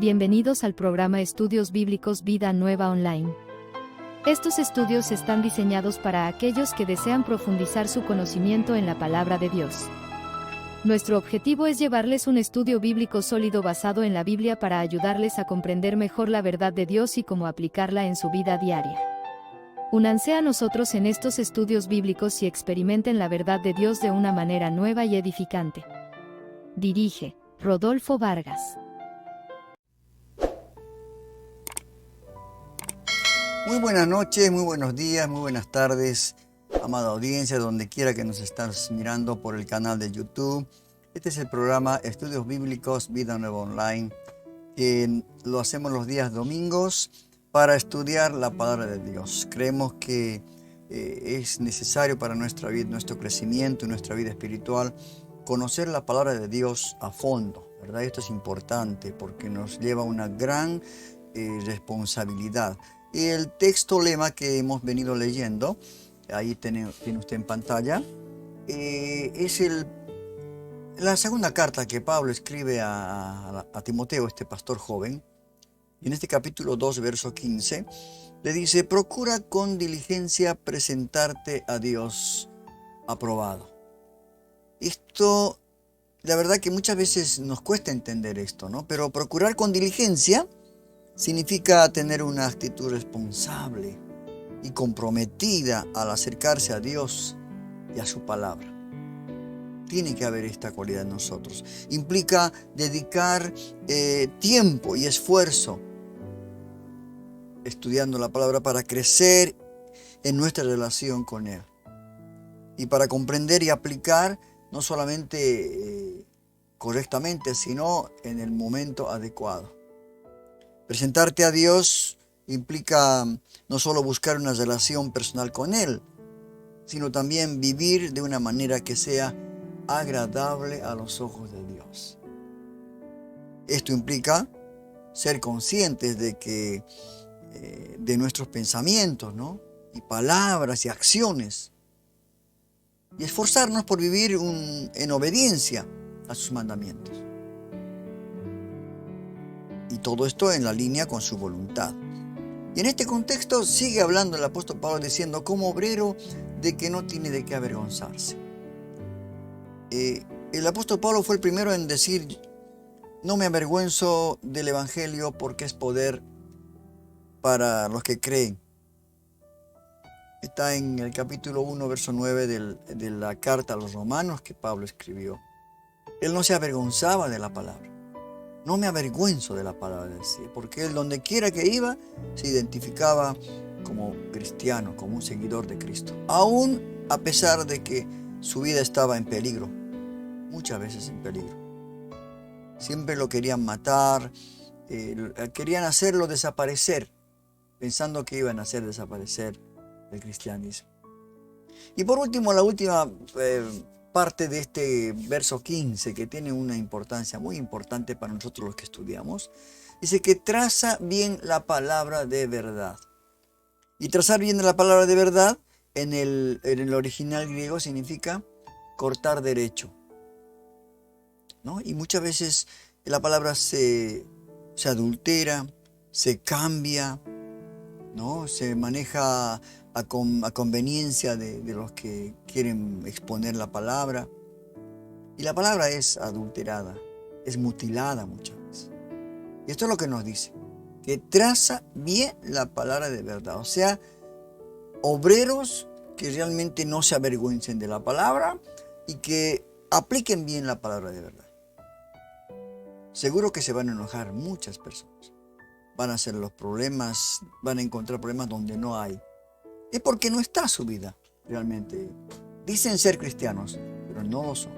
Bienvenidos al programa Estudios Bíblicos Vida Nueva Online. Estos estudios están diseñados para aquellos que desean profundizar su conocimiento en la palabra de Dios. Nuestro objetivo es llevarles un estudio bíblico sólido basado en la Biblia para ayudarles a comprender mejor la verdad de Dios y cómo aplicarla en su vida diaria. Únanse a nosotros en estos estudios bíblicos y experimenten la verdad de Dios de una manera nueva y edificante. Dirige Rodolfo Vargas. Muy buenas noches, muy buenos días, muy buenas tardes, amada audiencia, donde quiera que nos estás mirando por el canal de YouTube. Este es el programa Estudios Bíblicos Vida Nueva Online, que lo hacemos los días domingos para estudiar la palabra de Dios. Creemos que es necesario para nuestra vida, nuestro crecimiento y nuestra vida espiritual, conocer la palabra de Dios a fondo, ¿verdad? Esto es importante porque nos lleva a una gran responsabilidad. Y el texto lema que hemos venido leyendo, ahí tiene usted en pantalla, es la segunda carta que Pablo escribe a Timoteo, este pastor joven. Y en este capítulo 2, verso 15, le dice: procura con diligencia presentarte a Dios aprobado. Esto, la verdad que muchas veces nos cuesta entender esto, ¿no? Pero procurar con diligencia significa tener una actitud responsable y comprometida al acercarse a Dios y a su palabra. Tiene que haber esta cualidad en nosotros. Implica dedicar tiempo y esfuerzo estudiando la palabra para crecer en nuestra relación con Él. Y para comprender y aplicar no solamente correctamente, sino en el momento adecuado. Presentarte a Dios implica no solo buscar una relación personal con Él, sino también vivir de una manera que sea agradable a los ojos de Dios. Esto implica ser conscientes de nuestros pensamientos, ¿no? Y palabras y acciones. Y esforzarnos por vivir en obediencia a sus mandamientos. Y todo esto en la línea con su voluntad. Y en este contexto sigue hablando el apóstol Pablo diciendo, como obrero, de que no tiene de qué avergonzarse. El apóstol Pablo fue el primero en decir: no me avergüenzo del evangelio porque es poder para los que creen. Está en el capítulo 1, verso 9 de la carta a los romanos que Pablo escribió. Él no se avergonzaba de la palabra. No me avergüenzo de la palabra de Dios, porque él donde quiera que iba se identificaba como cristiano, como un seguidor de Cristo. Aún a pesar de que su vida estaba en peligro, muchas veces en peligro. Siempre lo querían matar, querían hacerlo desaparecer, pensando que iban a hacer desaparecer el cristianismo. Y por último, la última parte de este verso 15, que tiene una importancia muy importante para nosotros los que estudiamos, dice que traza bien la palabra de verdad. Y trazar bien la palabra de verdad en el original griego significa cortar derecho, ¿no? Y muchas veces la palabra se adultera, se cambia, ¿no? Se maneja a conveniencia de los que quieren exponer la palabra. Y la palabra es adulterada, es mutilada muchas veces. Y esto es lo que nos dice, que traza bien la palabra de verdad. O sea, obreros que realmente no se avergüencen de la palabra y que apliquen bien la palabra de verdad. Seguro que se van a enojar muchas personas. Van a hacer los problemas, van a encontrar problemas donde no hay. Es porque no está su vida realmente. Dicen ser cristianos, pero no lo son.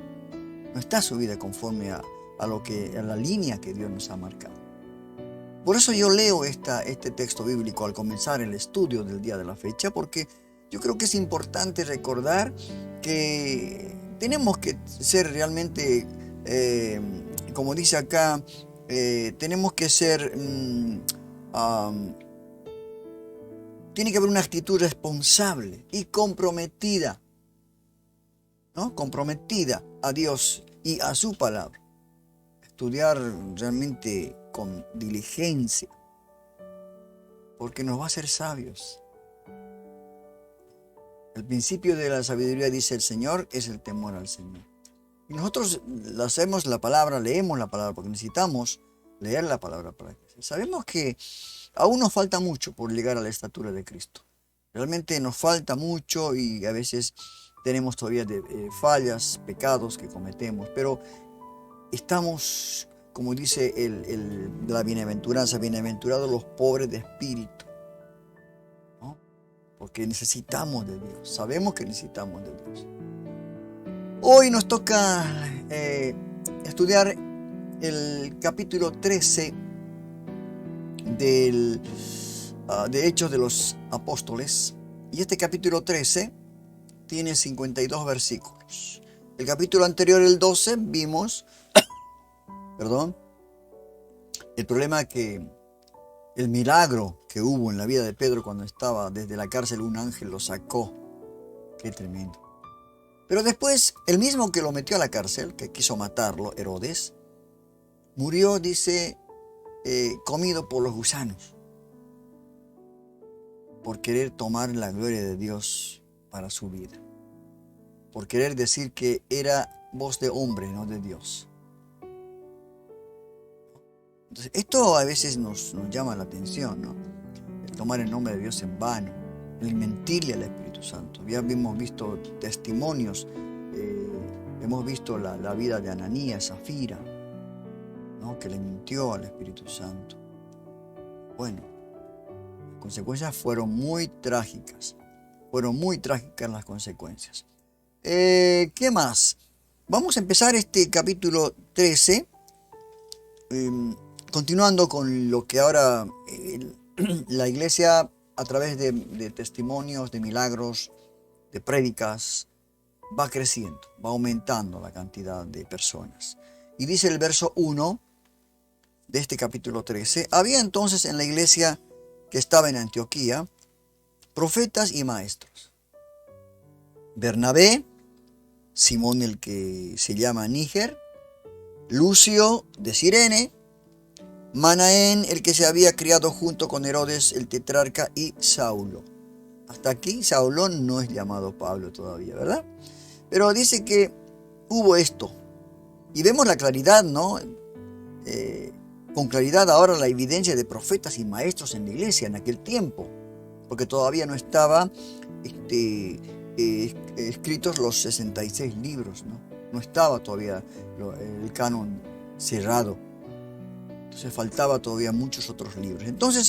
No está su vida conforme a la línea que Dios nos ha marcado. Por eso yo leo este texto bíblico al comenzar el estudio del día de la fecha, porque yo creo que es importante recordar que tenemos que ser realmente, como dice acá, tenemos que ser... tiene que haber una actitud responsable y comprometida, ¿no? Comprometida a Dios y a su palabra. Estudiar realmente con diligencia, porque nos va a hacer sabios. El principio de la sabiduría, dice el Señor, es el temor al Señor. Y nosotros hacemos la palabra, leemos la palabra, porque necesitamos leer la palabra para crecer. Sabemos que aún nos falta mucho por llegar a la estatura de Cristo. Realmente nos falta mucho y a veces tenemos todavía fallas, pecados que cometemos, pero estamos, como dice la bienaventuranza, bienaventurados los pobres de espíritu, ¿no? Porque necesitamos de Dios, sabemos que necesitamos de Dios. Hoy nos toca estudiar el capítulo 13 de Hechos de los Apóstoles, y este capítulo 13 tiene 52 versículos. El capítulo anterior, el 12, vimos, el problema el milagro que hubo en la vida de Pedro cuando estaba desde la cárcel, un ángel lo sacó. Qué tremendo. Pero después, el mismo que lo metió a la cárcel, que quiso matarlo, Herodes, murió, dice, comido por los gusanos, por querer tomar la gloria de Dios para su vida, por querer decir que era voz de hombre, no de Dios. Entonces, esto a veces nos llama la atención, ¿no? El tomar el nombre de Dios en vano, el mentirle al Espíritu Santo. Ya hemos visto testimonios, hemos visto la vida de Ananías, Zafira, ¿no? Que le mintió al Espíritu Santo. Bueno, las consecuencias fueron muy trágicas. Fueron muy trágicas las consecuencias. ¿Qué más? Vamos a empezar este capítulo 13, continuando con lo que ahora la iglesia, a través de testimonios, de milagros, de prédicas, va creciendo, va aumentando la cantidad de personas. Y dice el verso 1 de este capítulo 13, había entonces en la iglesia que estaba en Antioquía profetas y maestros. Bernabé, Simón el que se llama Níger, Lucio de Cirene, Manaén el que se había criado junto con Herodes el tetrarca, y Saulo. Hasta aquí Saulo no es llamado Pablo todavía, ¿verdad? Pero dice que hubo esto. Y vemos la claridad, ¿no? Con claridad ahora la evidencia de profetas y maestros en la iglesia en aquel tiempo. Porque todavía no estaba escritos los 66 libros, ¿no? No estaba todavía el canon cerrado. Entonces faltaba todavía muchos otros libros. Entonces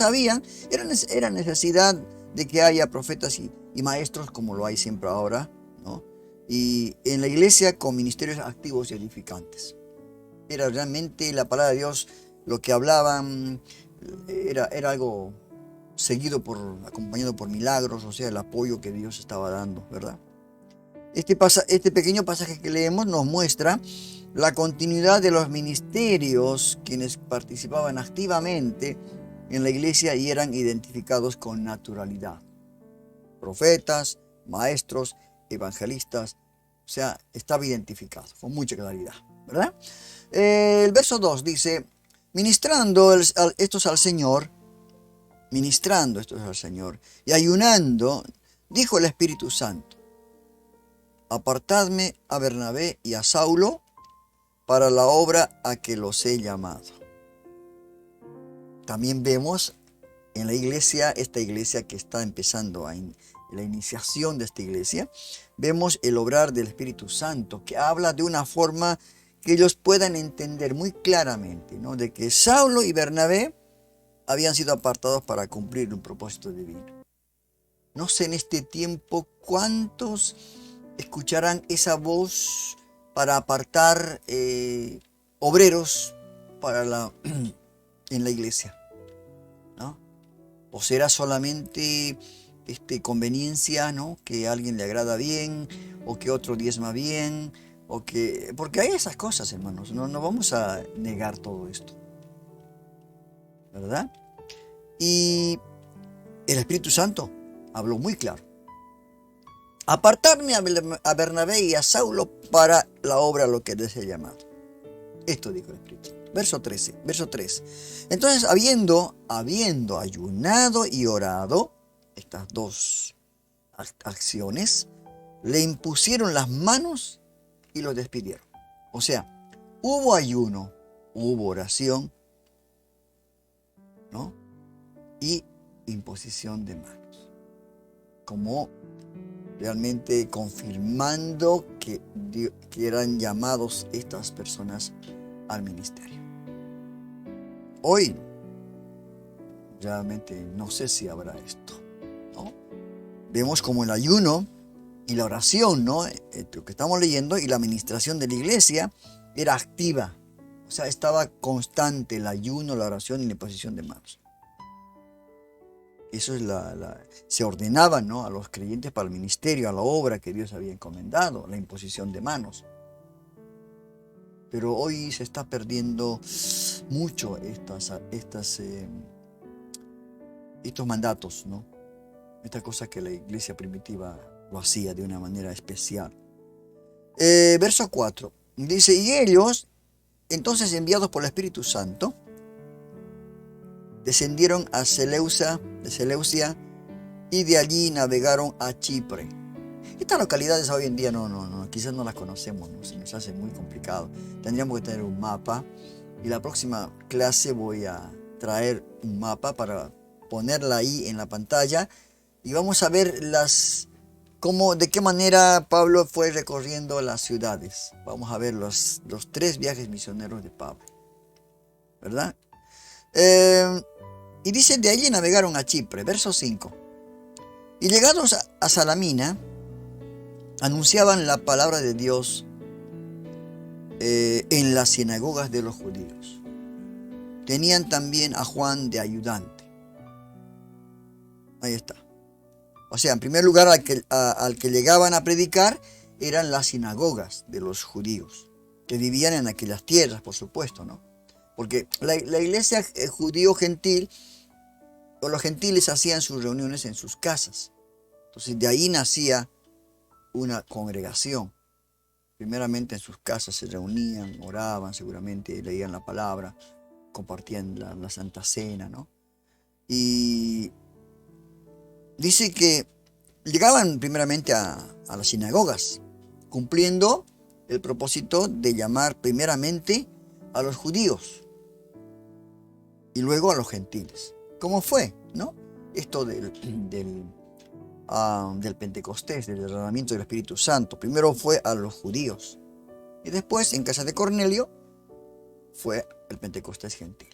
era necesidad de que haya profetas y maestros como lo hay siempre ahora, ¿no? Y en la iglesia con ministerios activos y edificantes. Era realmente la palabra de Dios, lo que hablaban, era algo acompañado por milagros, o sea, el apoyo que Dios estaba dando, ¿verdad? Este pequeño pasaje que leemos nos muestra la continuidad de los ministerios, quienes participaban activamente en la iglesia y eran identificados con naturalidad. Profetas, maestros, evangelistas, o sea, estaba identificado con mucha claridad, ¿verdad? El verso 2 dice, ministrando estos al Señor y ayunando, dijo el Espíritu Santo, apartadme a Bernabé y a Saulo para la obra a que los he llamado. También vemos en la iglesia, esta iglesia que está empezando la iniciación de esta iglesia, vemos el obrar del Espíritu Santo, que habla de una forma que ellos puedan entender muy claramente, ¿no? De que Saulo y Bernabé habían sido apartados para cumplir un propósito divino. No sé en este tiempo cuántos escucharán esa voz para apartar obreros en la iglesia, ¿no? O será solamente conveniencia, ¿no? Que a alguien le agrada bien, o que otro diezma bien, porque hay esas cosas, hermanos. No vamos a negar todo esto, ¿verdad? Y el Espíritu Santo habló muy claro. Apartarme a Bernabé y a Saulo para la obra a lo que les he llamado. Esto dijo el Espíritu Santo. Verso 3. Entonces, habiendo ayunado y orado, estas dos acciones, le impusieron las manos y lo despidieron. O sea, hubo ayuno, hubo oración, ¿no? Y imposición de manos. Como realmente confirmando que eran llamados estas personas al ministerio. Hoy, realmente no sé si habrá esto, ¿no? Vemos como el ayuno y la oración, ¿no? Lo que estamos leyendo, y la administración de la iglesia era activa. O sea, estaba constante el ayuno, la oración y la imposición de manos. Eso es se ordenaba, ¿no?, a los creyentes para el ministerio, a la obra que Dios había encomendado, la imposición de manos. Pero hoy se está perdiendo mucho estos mandatos, ¿no? Esta cosa que la iglesia primitiva lo hacía de una manera especial. Verso 4. Dice, y ellos, entonces enviados por el Espíritu Santo, descendieron a Seleucia y de allí navegaron a Chipre. Estas localidades hoy en día quizás no las conocemos, ¿no? Se nos hace muy complicado. Tendríamos que tener un mapa, y la próxima clase voy a traer un mapa para ponerla ahí en la pantalla, y vamos a ver de qué manera Pablo fue recorriendo las ciudades. Vamos a ver los 3 viajes misioneros de Pablo, ¿verdad? Y dice, de allí navegaron a Chipre, verso 5. Y llegados a Salamina, anunciaban la palabra de Dios en las sinagogas de los judíos. Tenían también a Juan de ayudante. Ahí está. O sea, en primer lugar, al que llegaban a predicar eran las sinagogas de los judíos, que vivían en aquellas tierras, por supuesto, ¿no? Porque la iglesia judío-gentil, o los gentiles, hacían sus reuniones en sus casas. Entonces, de ahí nacía una congregación. Primeramente en sus casas se reunían, oraban, seguramente leían la palabra, compartían la Santa Cena, ¿no? Y dice que llegaban primeramente a las sinagogas, cumpliendo el propósito de llamar primeramente a los judíos y luego a los gentiles. ¿Cómo fue, no? Esto del Pentecostés, del derramamiento del Espíritu Santo. Primero fue a los judíos, y después, en casa de Cornelio, fue el Pentecostés gentil.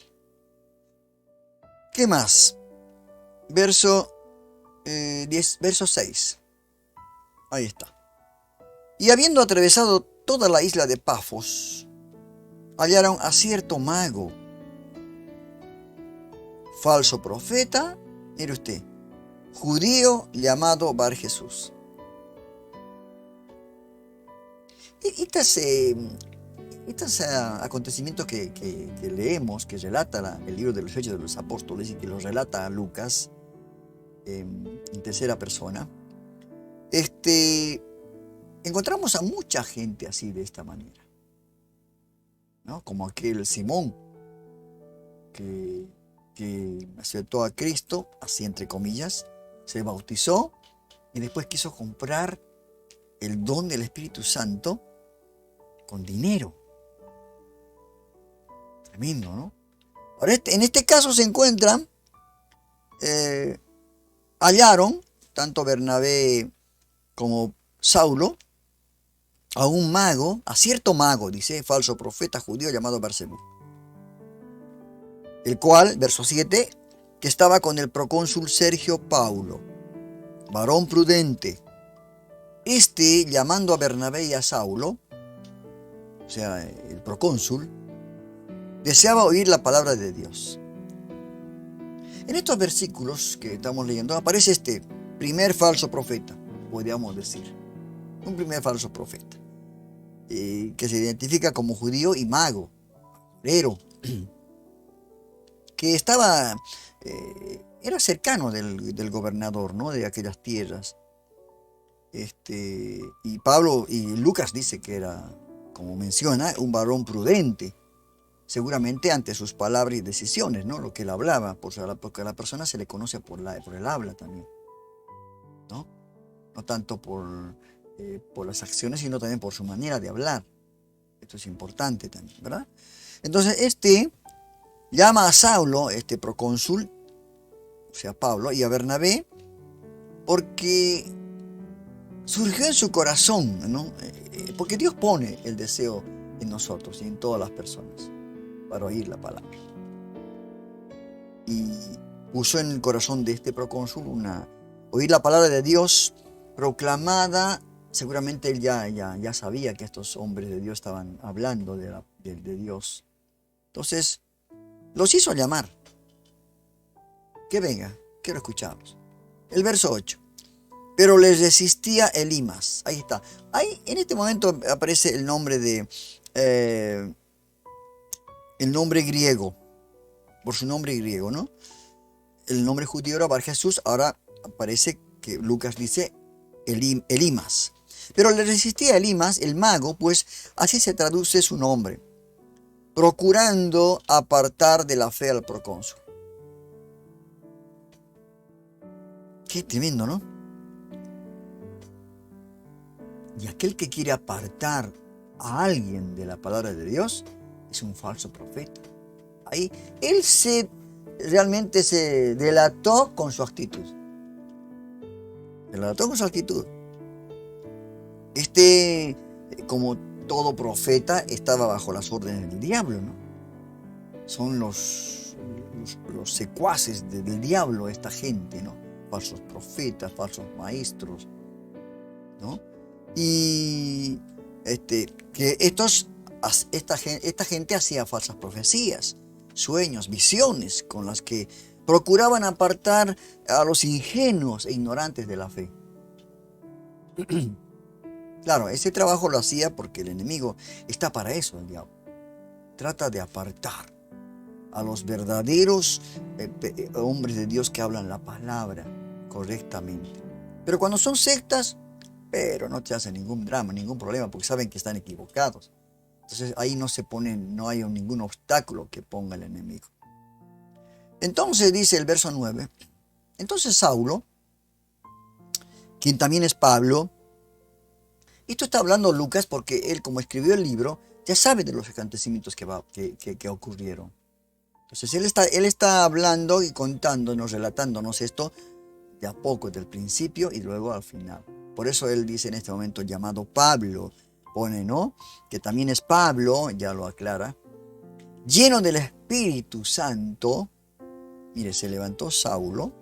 ¿Qué más? Verso 6. Ahí está. Y habiendo atravesado toda la isla de Pafos, hallaron a cierto mago, falso profeta, mire usted, judío, llamado Bar Jesús. Estos acontecimientos que leemos, que relata el libro de los Hechos de los Apóstoles, y que los relata Lucas en tercera persona, encontramos a mucha gente así, de esta manera, ¿no? Como aquel Simón que aceptó a Cristo, así entre comillas, se bautizó y después quiso comprar el don del Espíritu Santo con dinero. Tremendo, ¿no? Ahora, en este caso se encuentran, hallaron, tanto Bernabé como Saulo, a un mago, a cierto mago, dice, falso profeta judío llamado Bersebú, el cual, verso 7, que estaba con el procónsul Sergio Paulo, varón prudente. Llamando a Bernabé y a Saulo, o sea, el procónsul, deseaba oír la palabra de Dios. En estos versículos que estamos leyendo aparece este primer falso profeta, podríamos decir, un primer falso profeta, que se identifica como judío y mago, pero que era cercano del gobernador, ¿no?, de aquellas tierras. Y Pablo y Lucas dice que era, como menciona, un varón prudente. seguramente ante sus palabras y decisiones, ¿no? Lo que él hablaba, porque a la persona se le conoce por el habla también, ¿no? No tanto por las acciones, sino también por su manera de hablar. Esto es importante también, ¿verdad? Entonces, llama a Saulo, procónsul, o sea, Pablo, y a Bernabé, porque surgió en su corazón, ¿no? Porque Dios pone el deseo en nosotros y en todas las personas para oír la palabra. Y puso en el corazón de este procónsul oír la palabra de Dios proclamada. Seguramente él ya sabía que estos hombres de Dios estaban hablando de Dios. Entonces, los hizo llamar. Que venga, quiero escucharlos. El verso 8. Pero les resistía Elimas. Ahí está. Ahí en este momento aparece el nombre el nombre griego. Por su nombre griego, ¿no? El nombre judío era Bar Jesús. Ahora aparece que Lucas dice Elimas. Pero le resistía Elimas, el mago, pues así se traduce su nombre, procurando apartar de la fe al procónsul. Qué tremendo, ¿no? Y aquel que quiere apartar a alguien de la palabra de Dios es un falso profeta. Ahí él realmente se delató con su actitud. Se delató con su actitud. Como todo profeta, estaba bajo las órdenes del diablo, ¿no? Son los secuaces del diablo, esta gente, ¿no? Falsos profetas, falsos maestros, ¿no? Y que esta gente hacía falsas profecías, sueños, visiones, con las que procuraban apartar a los ingenuos e ignorantes de la fe. Claro, ese trabajo lo hacía porque el enemigo está para eso, el diablo. Trata de apartar a los verdaderos hombres de Dios que hablan la palabra correctamente. Pero cuando son sectas, pero no te hacen ningún drama, ningún problema, porque saben que están equivocados. Entonces ahí no hay ningún obstáculo que ponga el enemigo. Entonces dice el verso 9, entonces Saulo, quien también es Pablo, esto está hablando Lucas porque él, como escribió el libro, ya sabe de los acontecimientos que ocurrieron. Entonces él está hablando y contándonos, relatándonos esto de a poco, del principio y luego al final. Por eso él dice en este momento llamado Pablo, pone, ¿no? Que también es Pablo, ya lo aclara, lleno del Espíritu Santo. Mire, se levantó Saulo,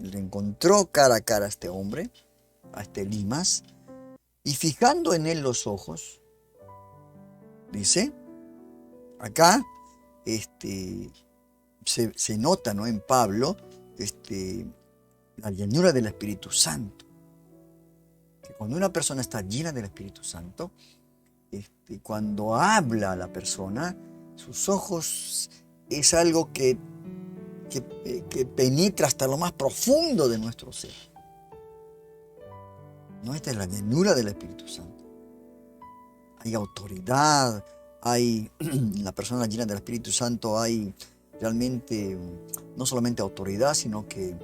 le encontró cara a cara a este hombre, a este Elimas, y fijando en él los ojos, dice, acá se nota, ¿no? En Pablo, la llenura del Espíritu Santo. Que cuando una persona está llena del Espíritu Santo, cuando habla la persona, sus ojos es algo que penetra hasta lo más profundo de nuestro ser. ¿No? Esta es la llenura del Espíritu Santo. Hay autoridad, en la persona llena del Espíritu Santo hay realmente no solamente autoridad, sino que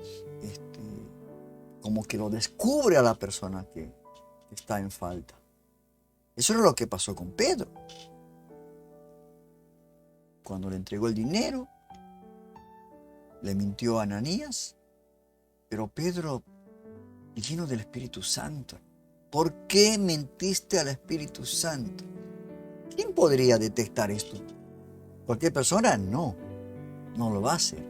como que lo descubre a la persona que está en falta. Eso es lo que pasó con Pedro. Cuando le entregó el dinero, le mintió a Ananías, pero Pedro, lleno del Espíritu Santo, ¿por qué mentiste al Espíritu Santo? ¿Quién podría detectar esto? ¿Cualquier persona? No lo va a hacer.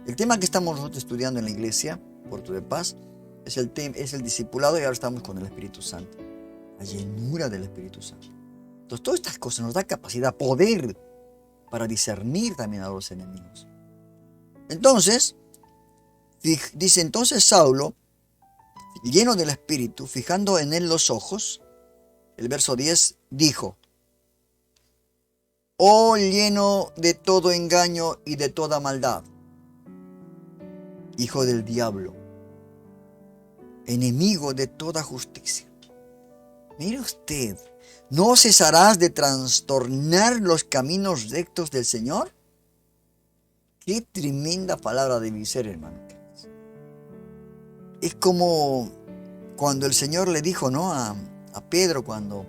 El tema que estamos nosotros estudiando en la iglesia, Puerto de Paz, es el discipulado, y ahora estamos con el Espíritu Santo. La llenura del Espíritu Santo. Entonces, todas estas cosas nos da capacidad, poder, para discernir también a los enemigos. Entonces, dice Saulo, lleno del Espíritu, fijando en él los ojos, el verso 10, dijo, oh lleno de todo engaño y de toda maldad, hijo del diablo, enemigo de toda justicia, Mire usted, ¿no cesarás de trastornar los caminos rectos del Señor? Qué tremenda palabra debe ser, hermano. Es como cuando el Señor le dijo, ¿no?, a Pedro, cuando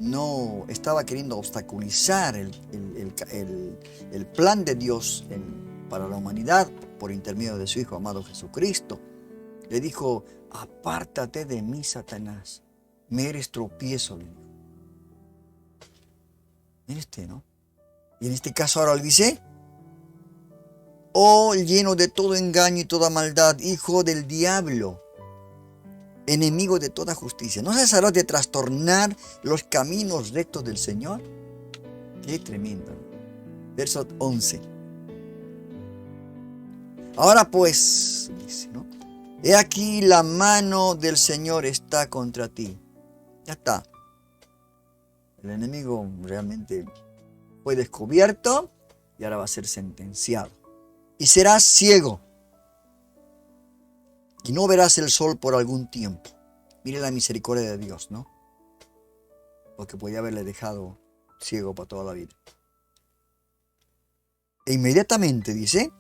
no estaba queriendo obstaculizar el plan de Dios para la humanidad por intermedio de su Hijo amado Jesucristo. Le dijo, apártate de mí, Satanás, me eres tropiezo, le dijo. Mire usted, ¿no? Y en este caso ahora le dice, oh, lleno de todo engaño y toda maldad, hijo del diablo, enemigo de toda justicia, ¿no cesarás de trastornar los caminos rectos del Señor? Qué tremendo, ¿no? Verso 11. Ahora pues, dice, ¿no?, he aquí la mano del Señor está contra ti. Ya está. El enemigo realmente fue descubierto y ahora va a ser sentenciado. Y serás ciego y no verás el sol por algún tiempo. Mire la misericordia de Dios, ¿no? Porque podía haberle dejado ciego para toda la vida. E inmediatamente, dice,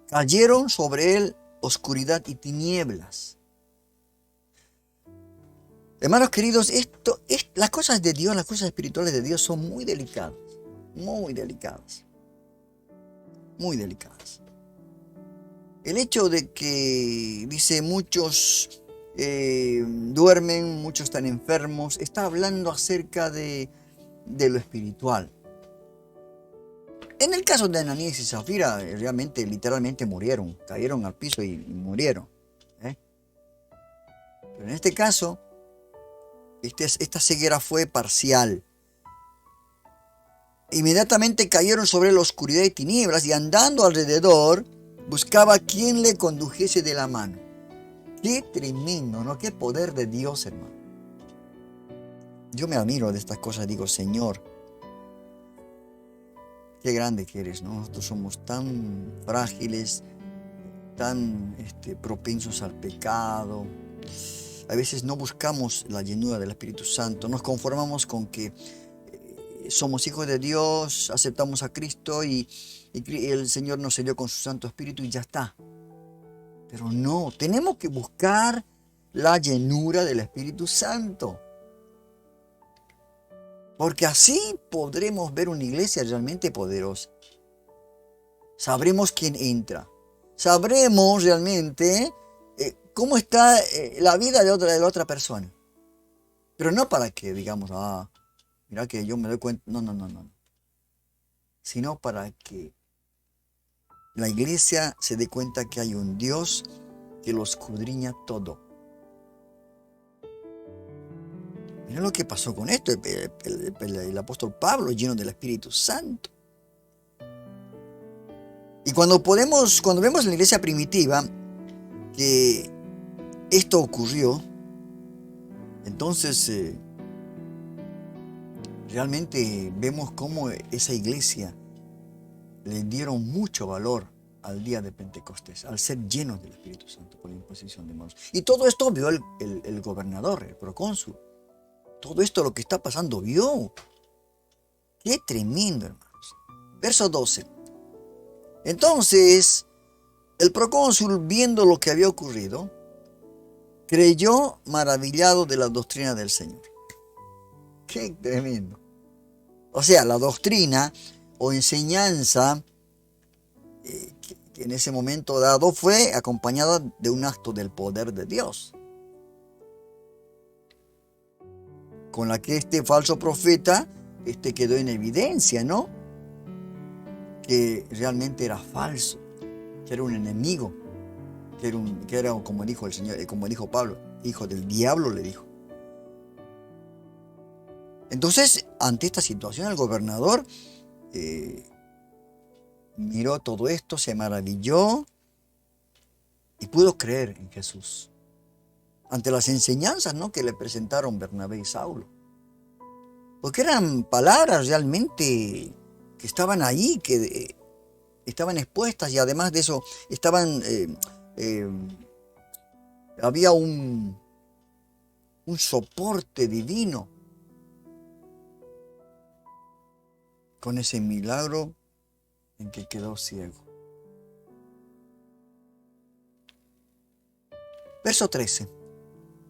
cayeron sobre él oscuridad y tinieblas. Hermanos queridos, las cosas de Dios, las cosas espirituales de Dios son muy delicadas, muy delicadas, muy delicadas. El hecho de que, dice, muchos duermen, muchos están enfermos, está hablando acerca de lo espiritual. En el caso de Ananías y Zafira, realmente, literalmente murieron, cayeron al piso y murieron. Pero en este caso, esta ceguera fue parcial. Inmediatamente cayeron sobre la oscuridad y tinieblas, y andando alrededor, buscaba quien le condujese de la mano. Qué tremendo, ¿no? Qué poder de Dios, hermano. Yo me admiro de estas cosas, digo, Señor, qué grande que eres, ¿no? Nosotros somos tan frágiles, tan propensos al pecado. A veces no buscamos la llenura del Espíritu Santo, nos conformamos con que somos hijos de Dios, aceptamos a Cristo y el Señor nos selló con su Santo Espíritu y ya está. Pero no, tenemos que buscar la llenura del Espíritu Santo. Porque así podremos ver una iglesia realmente poderosa. Sabremos quién entra. Sabremos realmente cómo está la vida de la otra persona. Pero no para que digamos, mira que yo me doy cuenta. No. Sino para que la iglesia se dé cuenta que hay un Dios que lo escudriña todo. Mira lo que pasó con esto, el apóstol Pablo lleno del Espíritu Santo. Y cuando vemos en la iglesia primitiva que esto ocurrió, entonces realmente vemos cómo esa iglesia le dieron mucho valor al día de Pentecostés, al ser llenos del Espíritu Santo por la imposición de manos. Y todo esto vio el gobernador, el procónsul. Todo esto lo que está pasando vio. Qué tremendo, hermanos. Verso 12. Entonces, el procónsul, viendo lo que había ocurrido, creyó maravillado de la doctrina del Señor. Qué tremendo. O sea, la doctrina o enseñanza que en ese momento dado fue acompañada de un acto del poder de Dios, con la que este falso profeta quedó en evidencia, ¿no? Que realmente era falso, que era un enemigo, que era como dijo el Señor, como dijo Pablo, hijo del diablo, le dijo. Entonces, ante esta situación, el gobernador miró todo esto, se maravilló y pudo creer en Jesús ante las enseñanzas, ¿no?, que le presentaron Bernabé y Saulo. Porque eran palabras realmente que estaban ahí, que estaban expuestas, y además de eso había un soporte divino con ese milagro en que quedó ciego. Verso 13.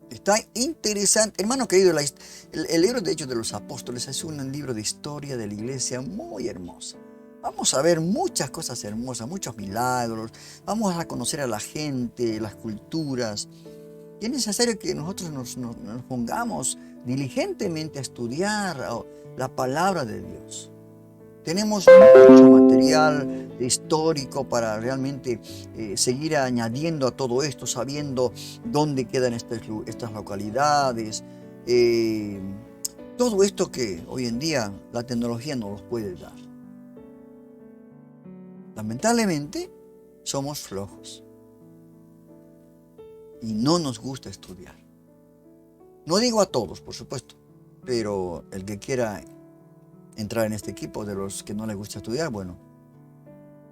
Está interesante. Hermano querido, el libro de Hechos de los Apóstoles es un libro de historia de la iglesia muy hermosa. Vamos a ver muchas cosas hermosas, muchos milagros. Vamos a conocer a la gente, las culturas. Y es necesario que nosotros nos pongamos diligentemente a estudiar la palabra de Dios. Tenemos mucho material histórico para realmente seguir añadiendo a todo esto, sabiendo dónde quedan estas localidades. Todo esto que hoy en día la tecnología no nos puede dar. Lamentablemente, somos flojos. Y no nos gusta estudiar. No digo a todos, por supuesto, pero el que quiera entrar en este equipo de los que no les gusta estudiar, bueno,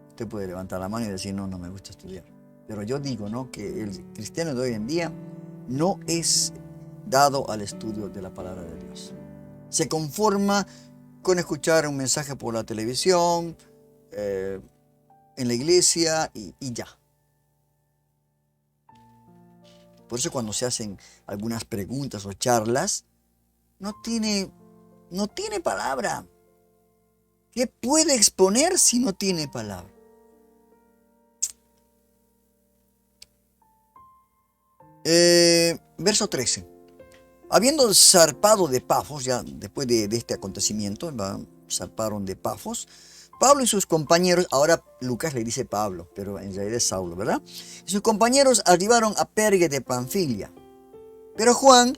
usted puede levantar la mano y decir, no me gusta estudiar. Pero yo digo, ¿no?, que el cristiano de hoy en día no es dado al estudio de la palabra de Dios. Se conforma con escuchar un mensaje por la televisión, en la iglesia y ya. Por eso cuando se hacen algunas preguntas o charlas, no tiene palabra. ¿Qué puede exponer si no tiene palabra? Verso 13. Habiendo zarpado de Pafos, ya después de este acontecimiento, zarparon de Pafos, Pablo y sus compañeros, ahora Lucas le dice Pablo, pero en realidad es Saulo, ¿verdad? Y sus compañeros arribaron a Perge de Panfilia. Pero Juan,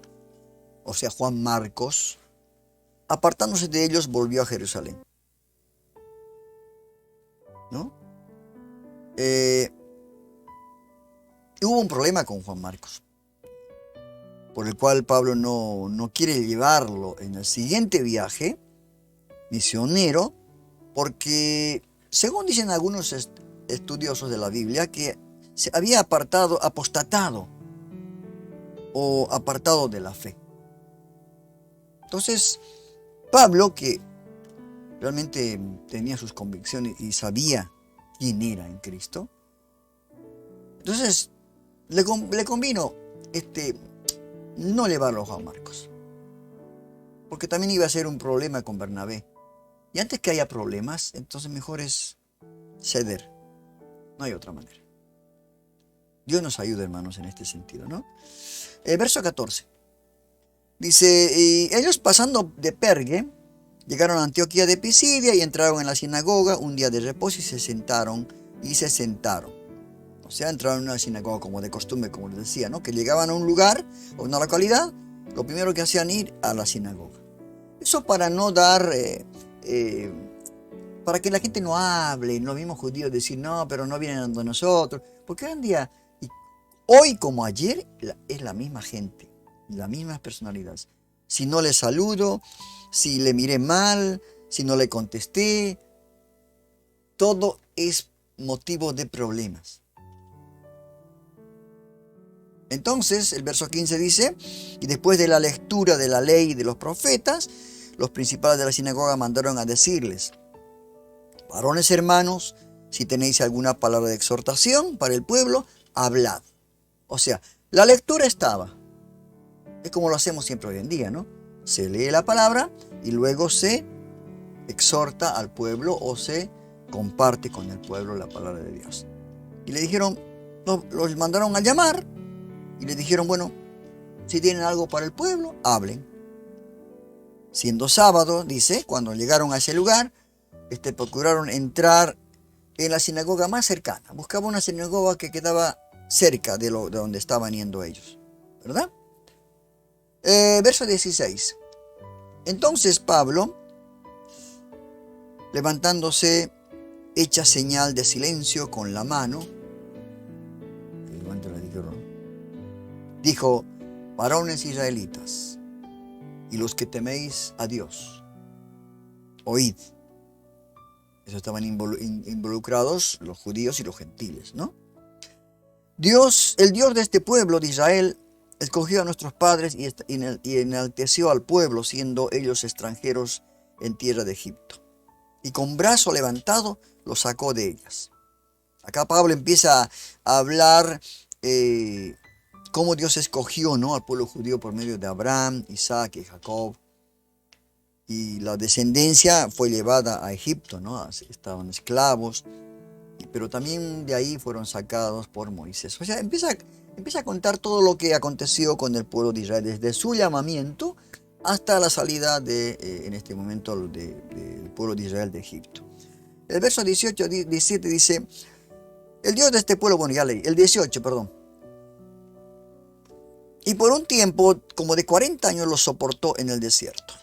o sea Juan Marcos, apartándose de ellos, volvió a Jerusalén. ¿No? Hubo un problema con Juan Marcos, por el cual Pablo no quiere llevarlo en el siguiente viaje misionero, porque según dicen algunos estudiosos de la Biblia, que se había apostatado o apartado de la fe. Entonces, Pablo, que realmente tenía sus convicciones y sabía quién era en Cristo, entonces le convino no llevarlo a Juan Marcos, porque también iba a ser un problema con Bernabé. Y antes que haya problemas, entonces mejor es ceder. No hay otra manera. Dios nos ayuda, hermanos, en este sentido, ¿no? Verso 14. Dice, y ellos pasando de Perge, llegaron a Antioquía de Pisidia y entraron en la sinagoga un día de reposo y se sentaron. O sea, entraron en una sinagoga como de costumbre, como les decía, ¿no? Que llegaban a un lugar, a una localidad, lo primero que hacían ir a la sinagoga. Eso para no dar... para que la gente no hable, los mismos judíos decir, no, pero no vienen a nosotros. Porque hoy en día, hoy como ayer, es la misma gente, las mismas personalidades. Si no le saludo, si le miré mal, si no le contesté, todo es motivo de problemas. Entonces, el verso 15 dice, y después de la lectura de la ley y de los profetas, los principales de la sinagoga mandaron a decirles, varones hermanos, si tenéis alguna palabra de exhortación para el pueblo, hablad. O sea, la lectura estaba. Es como lo hacemos siempre hoy en día, ¿no? Se lee la palabra y luego se exhorta al pueblo o se comparte con el pueblo la palabra de Dios. Y le dijeron, los mandaron a llamar y le dijeron, bueno, si tienen algo para el pueblo, hablen. Siendo sábado, dice, cuando llegaron a ese lugar, procuraron entrar en la sinagoga más cercana. Buscaban una sinagoga que quedaba cerca de donde estaban yendo ellos, ¿verdad? Verso 16. Entonces Pablo, levantándose, hecha señal de silencio con la mano, dijo, varones israelitas, y los que teméis a Dios, oíd. Eso estaban involucrados los judíos y los gentiles, ¿no? Dios, el Dios de este pueblo de Israel, escogió a nuestros padres y enalteció al pueblo, siendo ellos extranjeros en tierra de Egipto. y con brazo levantado los sacó de ellas. Acá Pablo empieza a hablar cómo Dios escogió, ¿no?, al pueblo judío por medio de Abraham, Isaac y Jacob. Y la descendencia fue llevada a Egipto, ¿no? Estaban esclavos, pero también de ahí fueron sacados por Moisés. O sea, empieza a contar todo lo que aconteció con el pueblo de Israel, desde su llamamiento hasta la salida en este momento del pueblo de Israel de Egipto. El verso 17 dice, el Dios de este pueblo, bueno, ya leí, el 18, perdón. Y por un tiempo, como de 40 años, los soportó en el desierto.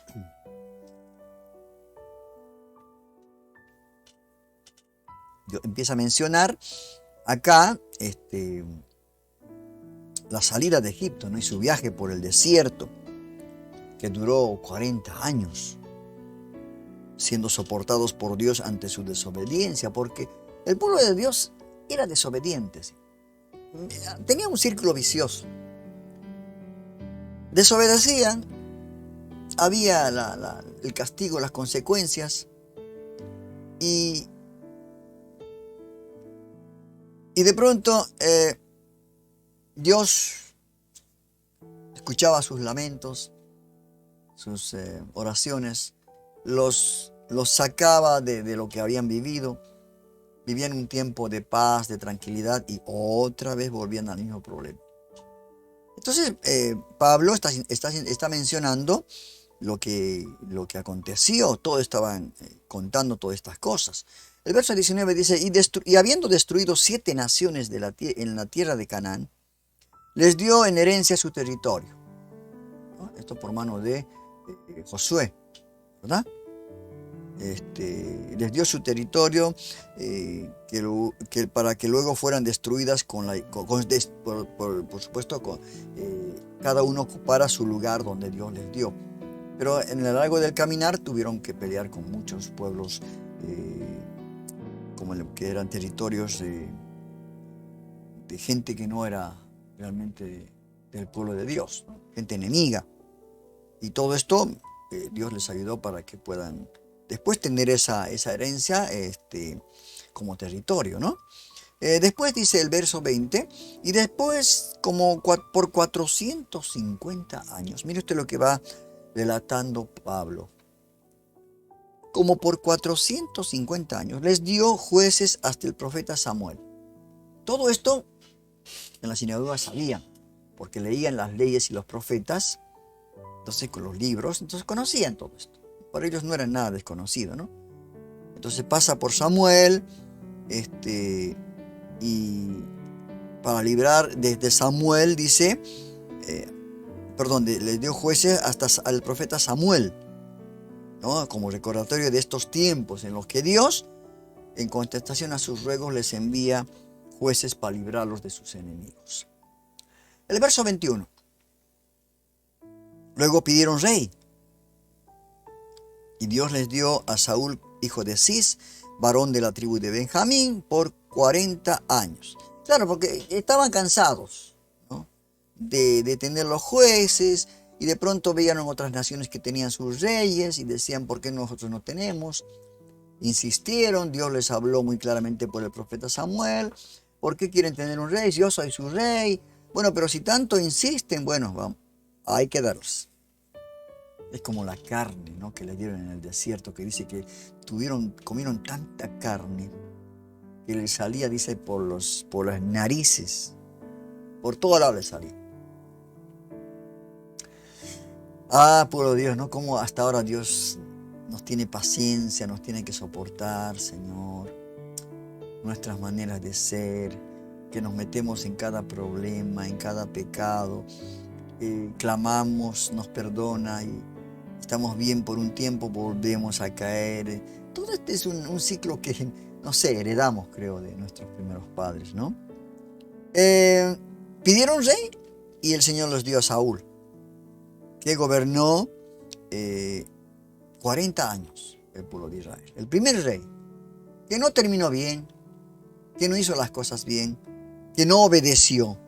Empieza a mencionar acá la salida de Egipto, ¿no?, y su viaje por el desierto, que duró 40 años, siendo soportados por Dios ante su desobediencia, porque el pueblo de Dios era desobediente, ¿sí? Tenía un círculo vicioso. Desobedecían, había el castigo, las consecuencias, y de pronto Dios escuchaba sus lamentos, sus oraciones, los sacaba de lo que habían vivido, vivían un tiempo de paz, de tranquilidad, y otra vez volvían al mismo problema. Entonces Pablo está mencionando lo que aconteció, todos estaban contando todas estas cosas. El verso 19 dice, y habiendo destruido 7 naciones en la tierra de Canaán, les dio en herencia su territorio, ¿no? Esto por mano de Josué, ¿verdad? Les dio su territorio para que luego fueran destruidas por supuesto, cada uno ocupara su lugar donde Dios les dio. Pero en el largo del caminar tuvieron que pelear con muchos pueblos, que eran territorios de gente que no era realmente del pueblo de Dios, ¿no?, gente enemiga. Y todo esto Dios les ayudó para que puedan después tener esa herencia como territorio, ¿no? Después dice el verso 20, y después como por 450 años, mire usted lo que va relatando Pablo, como por 450 años les dio jueces hasta el profeta Samuel. Todo esto en la sinagoga sabían, porque leían las leyes y los profetas, entonces con los libros, entonces conocían todo esto. Para ellos no era nada desconocido, ¿no? Entonces pasa por Samuel, y para librar desde Samuel, dice, les dio jueces hasta al profeta Samuel, ¿no?, como recordatorio de estos tiempos en los que Dios, en contestación a sus ruegos, les envía jueces para librarlos de sus enemigos. El verso 21. Luego pidieron rey, y Dios les dio a Saúl, hijo de Cis, varón de la tribu de Benjamín, por 40 años. Claro, porque estaban cansados, ¿no?, de tener los jueces, y de pronto veían en otras naciones que tenían sus reyes, y decían, ¿por qué nosotros no tenemos? Insistieron, Dios les habló muy claramente por el profeta Samuel, ¿por qué quieren tener un rey? Yo soy su rey. Bueno, pero si tanto insisten, bueno, vamos, hay que darlos. Es como la carne, ¿no?, que le dieron en el desierto, que dice que comieron tanta carne que les salía, dice, por las narices, por todo lado les salía. Pueblo de Dios, ¿no?, como hasta ahora Dios nos tiene paciencia, nos tiene que soportar, Señor, nuestras maneras de ser, que nos metemos en cada problema, en cada pecado, clamamos, nos perdona y estamos bien por un tiempo, volvemos a caer. Todo este es un ciclo que, no sé, heredamos, creo, de nuestros primeros padres, ¿no? Pidieron rey y el Señor los dio a Saúl, que gobernó 40 años el pueblo de Israel. El primer rey, que no terminó bien, que no hizo las cosas bien, que no obedeció.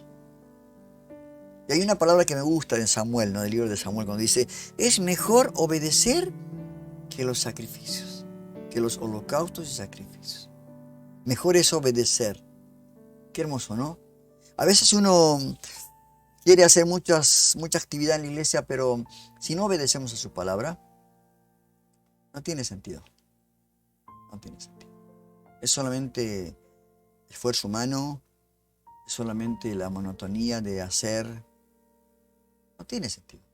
Y hay una palabra que me gusta en Samuel, ¿no?, del libro de Samuel, cuando dice, es mejor obedecer que los sacrificios. que los holocaustos y sacrificios. Mejor es obedecer. Qué hermoso, ¿no? A veces uno quiere hacer mucha actividad en la iglesia, pero si no obedecemos a su palabra, no tiene sentido. No tiene sentido. Es solamente esfuerzo humano, es solamente la monotonía de hacer. No tiene sentido.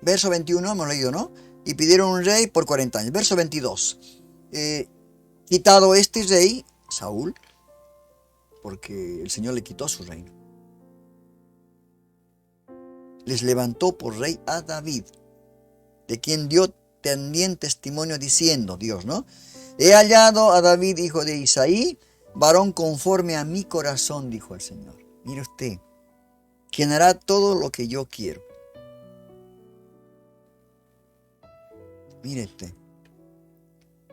Verso 21, hemos leído, ¿no? Y pidieron un rey por 40 años. Verso 22. Quitado este rey, Saúl, porque el Señor le quitó su reino, les levantó por rey a David, de quien dio también testimonio diciendo, Dios, ¿no? He hallado a David, hijo de Isaí, varón conforme a mi corazón, dijo el Señor. Mire usted, quien hará todo lo que yo quiero. Mire usted,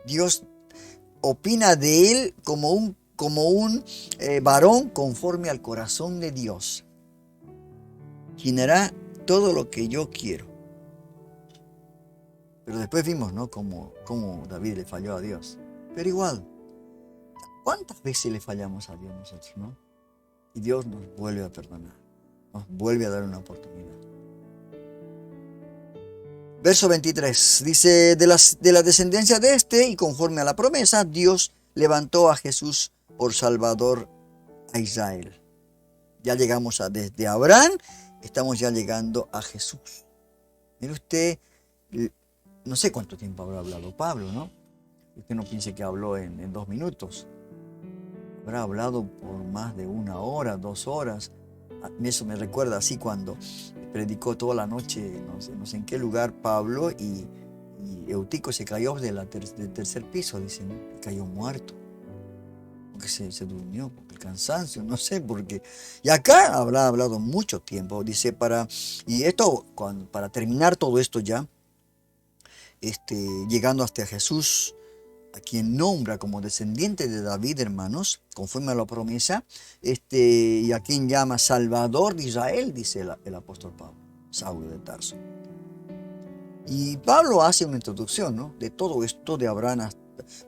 Dios opina de él como un varón conforme al corazón de Dios, quien hará todo lo que yo quiero. Pero después vimos, ¿no? Cómo David le falló a Dios. Pero igual, ¿cuántas veces le fallamos a Dios nosotros, no? Y Dios nos vuelve a perdonar, nos vuelve a dar una oportunidad. Verso 23, dice, de la descendencia de este, y conforme a la promesa, Dios levantó a Jesús por Salvador a Israel. Ya llegamos desde Abraham, estamos ya llegando a Jesús. Mire usted, no sé cuánto tiempo habrá hablado Pablo, ¿no? Usted no piense que habló en 2 minutos. Habrá hablado por más de 1 hora, 2 horas. Eso me recuerda así cuando predicó toda la noche, no sé en qué lugar, Pablo, y Eutico se cayó del tercer piso, dicen, ¿no? Cayó muerto. Porque se durmió, porque el cansancio, no sé por qué. Y acá habrá hablado mucho tiempo, dice, para terminar todo esto ya, llegando hasta Jesús, a quien nombra como descendiente de David, hermanos, conforme a la promesa, y a quien llama Salvador de Israel, dice el apóstol Pablo, Saulo de Tarso. Y Pablo hace una introducción, ¿no? De todo esto de Abraham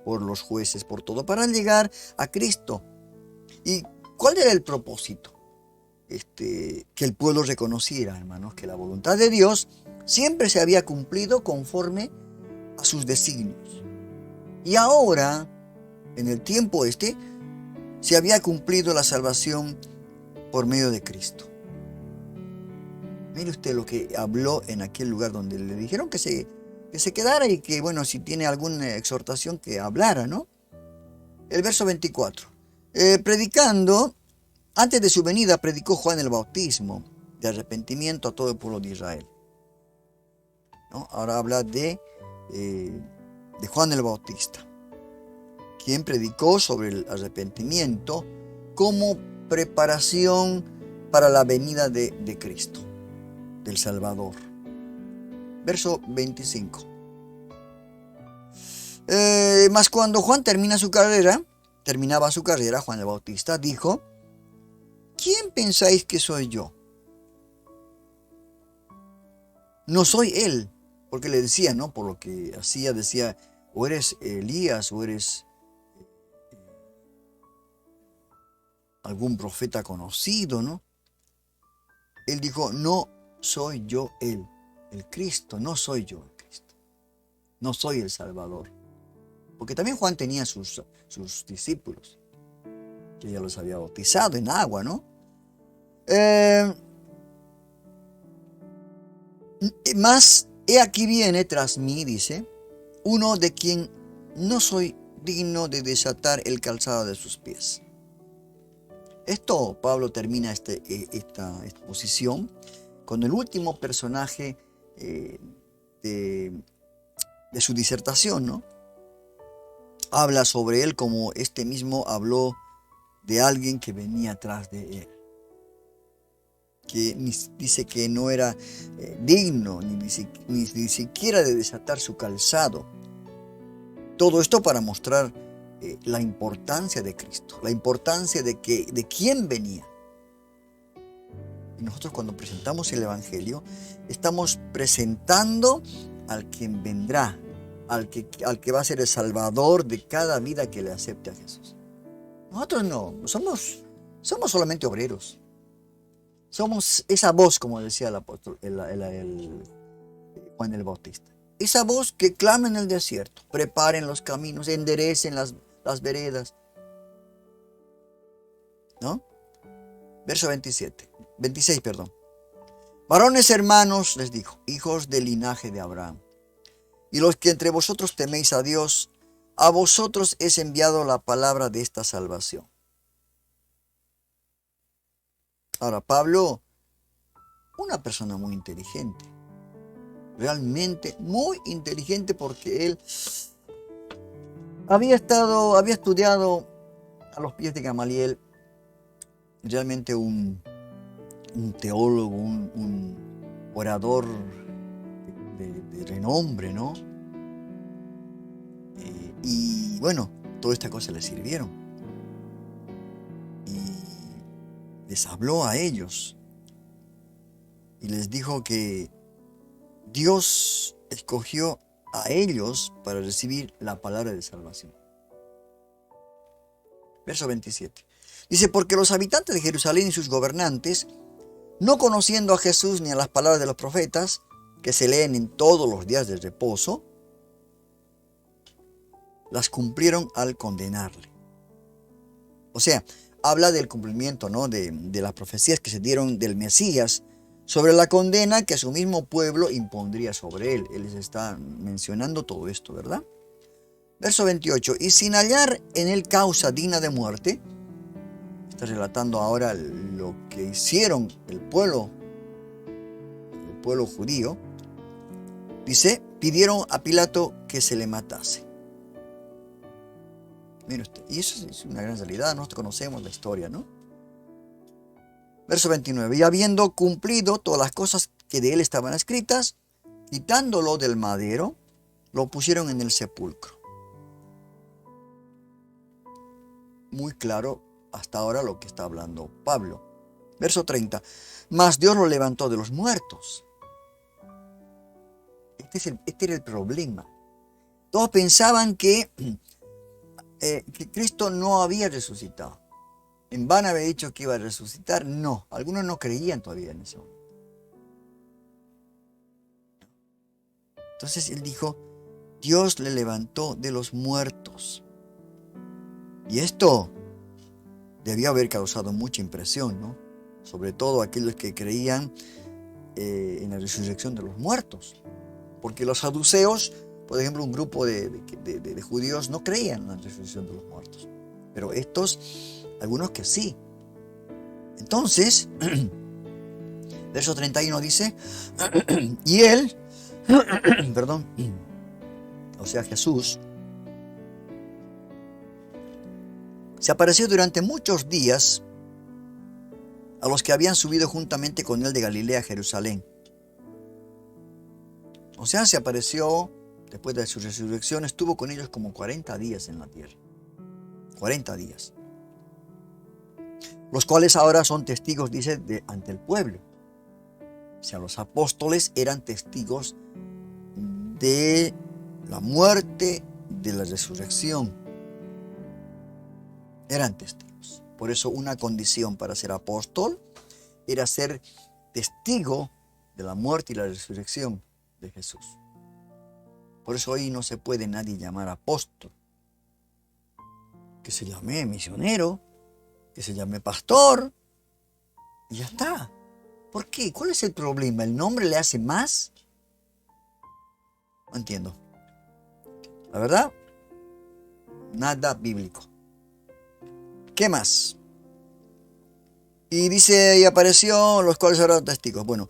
por los jueces, por todo, para llegar a Cristo. ¿Y cuál era el propósito? Que el pueblo reconociera, hermanos, que la voluntad de Dios siempre se había cumplido conforme a sus designios. Y ahora, en el tiempo se había cumplido la salvación por medio de Cristo. Mire usted lo que habló en aquel lugar donde le dijeron que se quedara y que, bueno, si tiene alguna exhortación que hablara, ¿no? El verso 24. Predicando, antes de su venida, predicó Juan el bautismo de arrepentimiento a todo el pueblo de Israel, ¿no? Ahora habla de Juan el Bautista, quien predicó sobre el arrepentimiento como preparación para la venida de Cristo, del Salvador. Verso 25. Mas cuando Juan terminaba su carrera, Juan el Bautista dijo, ¿quién pensáis que soy yo? No soy él, porque le decía, ¿no? Por lo que hacía, decía, o eres Elías, o eres algún profeta conocido, ¿no? Él dijo, no soy yo él, el Cristo, no soy yo el Cristo, no soy el Salvador. Porque también Juan tenía sus discípulos, que ya los había bautizado en agua, ¿no? Mas he aquí viene tras mí, dice, uno de quien no soy digno de desatar el calzado de sus pies. Esto, Pablo termina esta exposición con el último personaje de su disertación, ¿no? Habla sobre él como este mismo habló de alguien que venía atrás de él, que dice que no era digno ni siquiera de desatar su calzado. Todo esto para mostrar la importancia de Cristo, la importancia de quién venía. Y nosotros cuando presentamos el Evangelio, estamos presentando al quien vendrá, al que va a ser el salvador de cada vida que le acepte a Jesús. Nosotros no, somos solamente obreros. Somos esa voz, como decía el apóstol, Juan el Bautista. Esa voz que clama en el desierto. Preparen los caminos, enderecen las veredas. ¿No? Verso 26, perdón. Varones hermanos, les dijo, hijos del linaje de Abraham, y los que entre vosotros teméis a Dios, a vosotros es enviado la palabra de esta salvación. Ahora, Pablo, una persona muy inteligente, realmente muy inteligente, porque él había estudiado a los pies de Gamaliel, realmente un teólogo, un orador de renombre, ¿no? Y bueno, todas estas cosas les sirvieron. Y les habló a ellos. Y les dijo que Dios escogió a ellos para recibir la palabra de salvación. Verso 27. Dice, porque los habitantes de Jerusalén y sus gobernantes, no conociendo a Jesús ni a las palabras de los profetas, que se leen en todos los días de reposo, las cumplieron al condenarle. O sea, habla del cumplimiento, ¿no?, de las profecías que se dieron del Mesías sobre la condena que su mismo pueblo impondría sobre él. Él les está mencionando todo esto, ¿verdad? Verso 28. Y sin hallar en él causa digna de muerte, está relatando ahora lo que hicieron el pueblo judío, dice, pidieron a Pilato que se le matase. Mire usted, y eso es una gran realidad, nosotros conocemos la historia, ¿no? Verso 29, y habiendo cumplido todas las cosas que de él estaban escritas, quitándolo del madero, lo pusieron en el sepulcro. Muy claro hasta ahora lo que está hablando Pablo. Verso 30, mas Dios lo levantó de los muertos. Este era el problema. Todos pensaban que Cristo no había resucitado. En vano había dicho que iba a resucitar. No, algunos no creían todavía en eso. Entonces él dijo, Dios le levantó de los muertos. Y esto debió haber causado mucha impresión, ¿no? Sobre todo aquellos que creían en la resurrección de los muertos. Porque los saduceos, por ejemplo, un grupo de judíos no creían en la resurrección de los muertos. Pero estos, algunos que sí. Entonces, verso 31 dice, y él, perdón, o sea Jesús, se apareció durante muchos días a los que habían subido juntamente con él de Galilea a Jerusalén. O sea, se apareció después de su resurrección, estuvo con ellos como 40 días en la tierra. 40 días. Los cuales ahora son testigos, dice, ante el pueblo. O sea, los apóstoles eran testigos de la muerte, de la resurrección. Eran testigos. Por eso una condición para ser apóstol era ser testigo de la muerte y la resurrección de Jesús. Por eso hoy no se puede nadie llamar apóstol. Que se llame misionero, que se llame pastor, y ya está. ¿Por qué? ¿Cuál es el problema? ¿El nombre le hace más? No entiendo. La verdad, nada bíblico. ¿Qué más? Y dice, y apareció los cuales eran testigos. Bueno,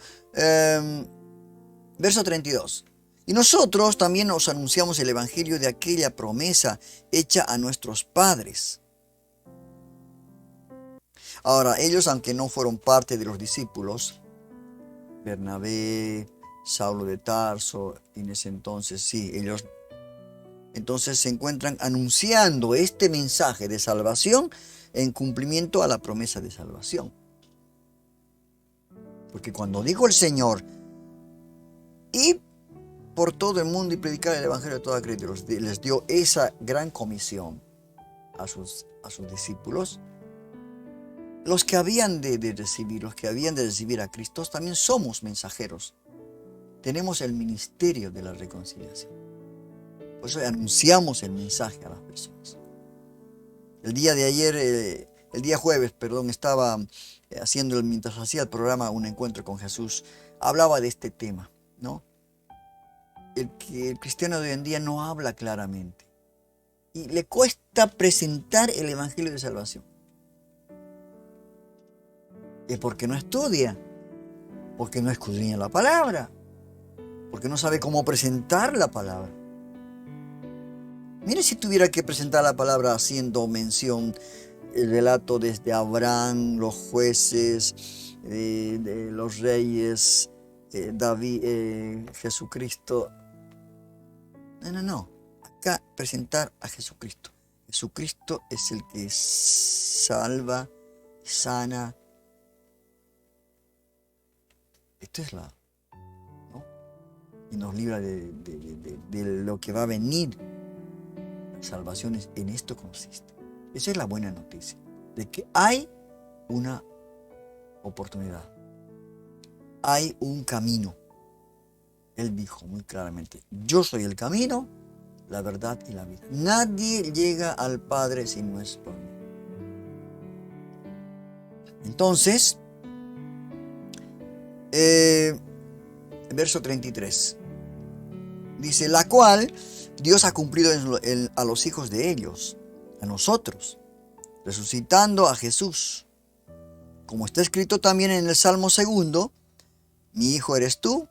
verso 32. Y nosotros también os anunciamos el evangelio de aquella promesa hecha a nuestros padres. Ahora, ellos, aunque no fueron parte de los discípulos, Bernabé, Saulo de Tarso, en ese entonces, sí, ellos entonces se encuentran anunciando este mensaje de salvación en cumplimiento a la promesa de salvación. Porque cuando dijo el Señor, y por todo el mundo y predicar el evangelio a toda criatura. Les dio esa gran comisión a sus discípulos. Los que habían de recibir a Cristo, también somos mensajeros. Tenemos el ministerio de la reconciliación. Por eso anunciamos el mensaje a las personas. El día jueves, estaba mientras hacía el programa Un Encuentro con Jesús, hablaba de este tema, ¿no? El cristiano de hoy en día no habla claramente y le cuesta presentar el evangelio de salvación. Es porque no estudia, porque no escudriña la palabra, porque no sabe cómo presentar la palabra. Mire si tuviera que presentar la palabra haciendo mención el relato desde Abraham, los jueces, de los reyes, David, Jesucristo. No. Acá presentar a Jesucristo. Jesucristo es el que salva, sana. Esto es ¿no? Y nos libra de lo que va a venir. La salvación en esto consiste. Esa es la buena noticia, de que hay una oportunidad, hay un camino. Él dijo muy claramente, yo soy el camino, la verdad y la vida. Nadie llega al Padre si no es por mí. Entonces, verso 33, dice, la cual Dios ha cumplido a los hijos de ellos, a nosotros, resucitando a Jesús. Como está escrito también en el Salmo 2, mi hijo eres tú,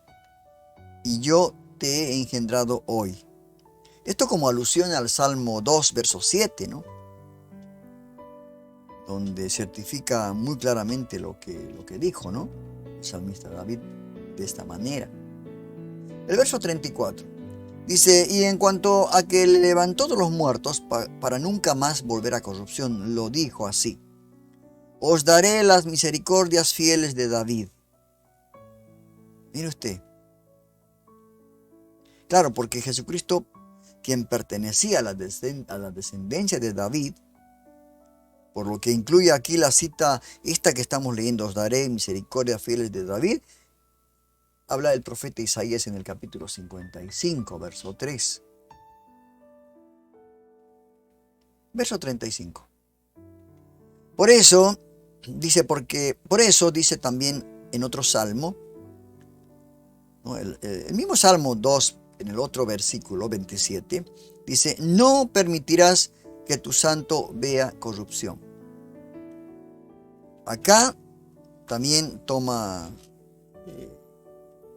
y yo te he engendrado hoy. Esto como alusión al Salmo 2, verso 7, ¿no? Donde certifica muy claramente lo que dijo, ¿no? El salmista David de esta manera. El verso 34 dice, y en cuanto a que le levantó de los muertos para nunca más volver a corrupción, lo dijo así, os daré las misericordias fieles de David. Mire usted. Claro, porque Jesucristo, quien pertenecía a la descendencia de David, por lo que incluye aquí la cita, esta que estamos leyendo, os daré misericordias fieles de David, habla del profeta Isaías en el capítulo 55, verso 3. Verso 35. Por eso dice también en otro salmo, ¿no? El mismo Salmo 2, en el otro versículo 27, dice, no permitirás que tu santo vea corrupción. Acá también toma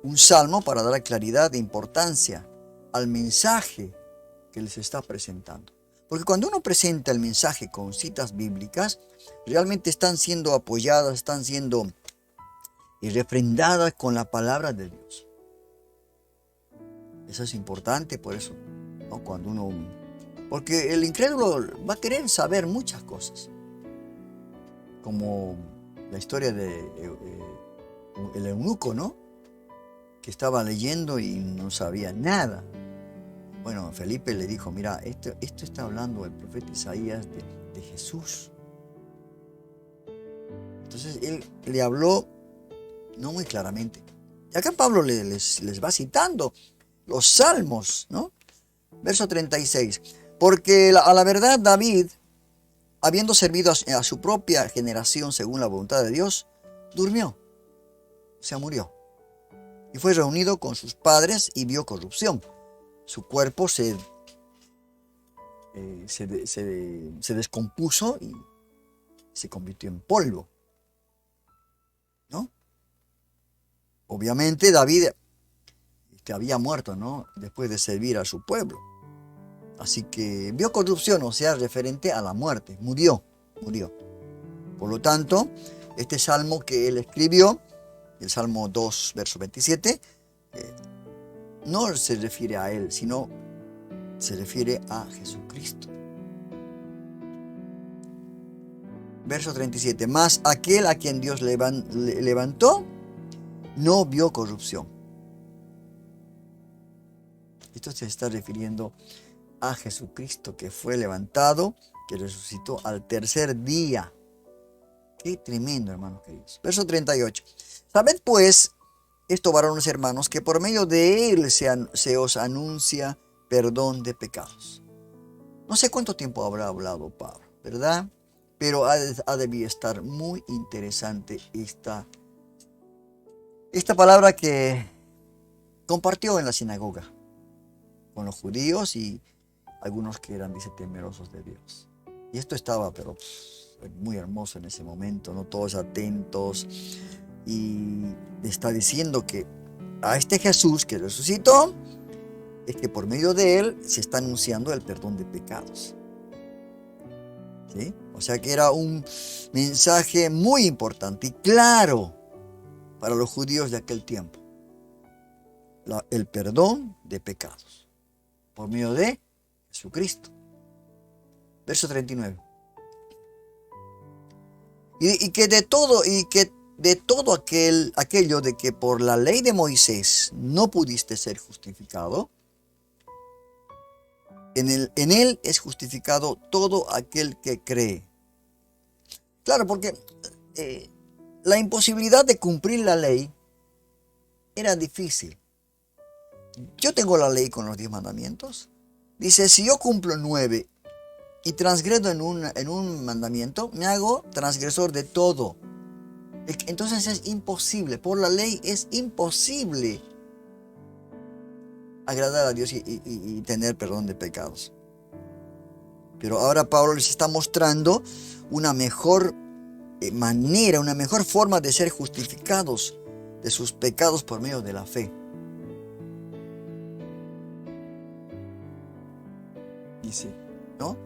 un salmo para dar claridad e importancia al mensaje que les está presentando. Porque cuando uno presenta el mensaje con citas bíblicas, realmente están siendo apoyadas, están siendo refrendadas con la palabra de Dios. Eso es importante, por eso, ¿no? Porque el incrédulo va a querer saber muchas cosas, como la historia de el eunuco, ¿no? Que estaba leyendo y no sabía nada. Bueno, Felipe le dijo, mira, esto está hablando el profeta Isaías de Jesús. Entonces él le habló no muy claramente. Y acá Pablo les va citando los salmos, ¿no? Verso 36. Porque a la verdad David, habiendo servido a su propia generación según la voluntad de Dios, durmió, o sea, murió. Y fue reunido con sus padres y vio corrupción. Su cuerpo se descompuso y se convirtió en polvo, ¿no? Obviamente David había muerto, ¿no? Después de servir a su pueblo. Así que vio corrupción, o sea, referente a la muerte. Murió. Por lo tanto, este salmo que él escribió, el Salmo 2, verso 27, no se refiere a él, sino se refiere a Jesucristo. Verso 37. Mas aquel a quien Dios levantó no vio corrupción. Esto se está refiriendo a Jesucristo, que fue levantado, que resucitó al tercer día. Qué tremendo, hermanos queridos. Verso 38. Sabed pues, esto, varones hermanos, que por medio de él se os anuncia perdón de pecados. No sé cuánto tiempo habrá hablado Pablo, ¿verdad? Pero ha debido estar muy interesante esta palabra que compartió en la sinagoga con los judíos y algunos que eran, dice, temerosos de Dios. Y esto estaba, pero muy hermoso en ese momento, ¿no? Todos atentos. Y está diciendo que a este Jesús que resucitó, es que por medio de él se está anunciando el perdón de pecados. ¿Sí? O sea que era un mensaje muy importante y claro para los judíos de aquel tiempo. El perdón de pecados por medio de Jesucristo. Verso 39. Y que de todo aquello de que por la ley de Moisés no pudiste ser justificado, en él es justificado todo aquel que cree. Claro, porque la imposibilidad de cumplir la ley era difícil. Yo tengo la ley con los 10 mandamientos. Dice, si yo cumplo 9 y transgredo en un mandamiento, me hago transgresor de todo. Entonces es imposible, por la ley es imposible agradar a Dios y tener perdón de pecados. Pero ahora Pablo les está mostrando una mejor manera, una mejor forma de ser justificados de sus pecados por medio de la fe. Dice, ¿no?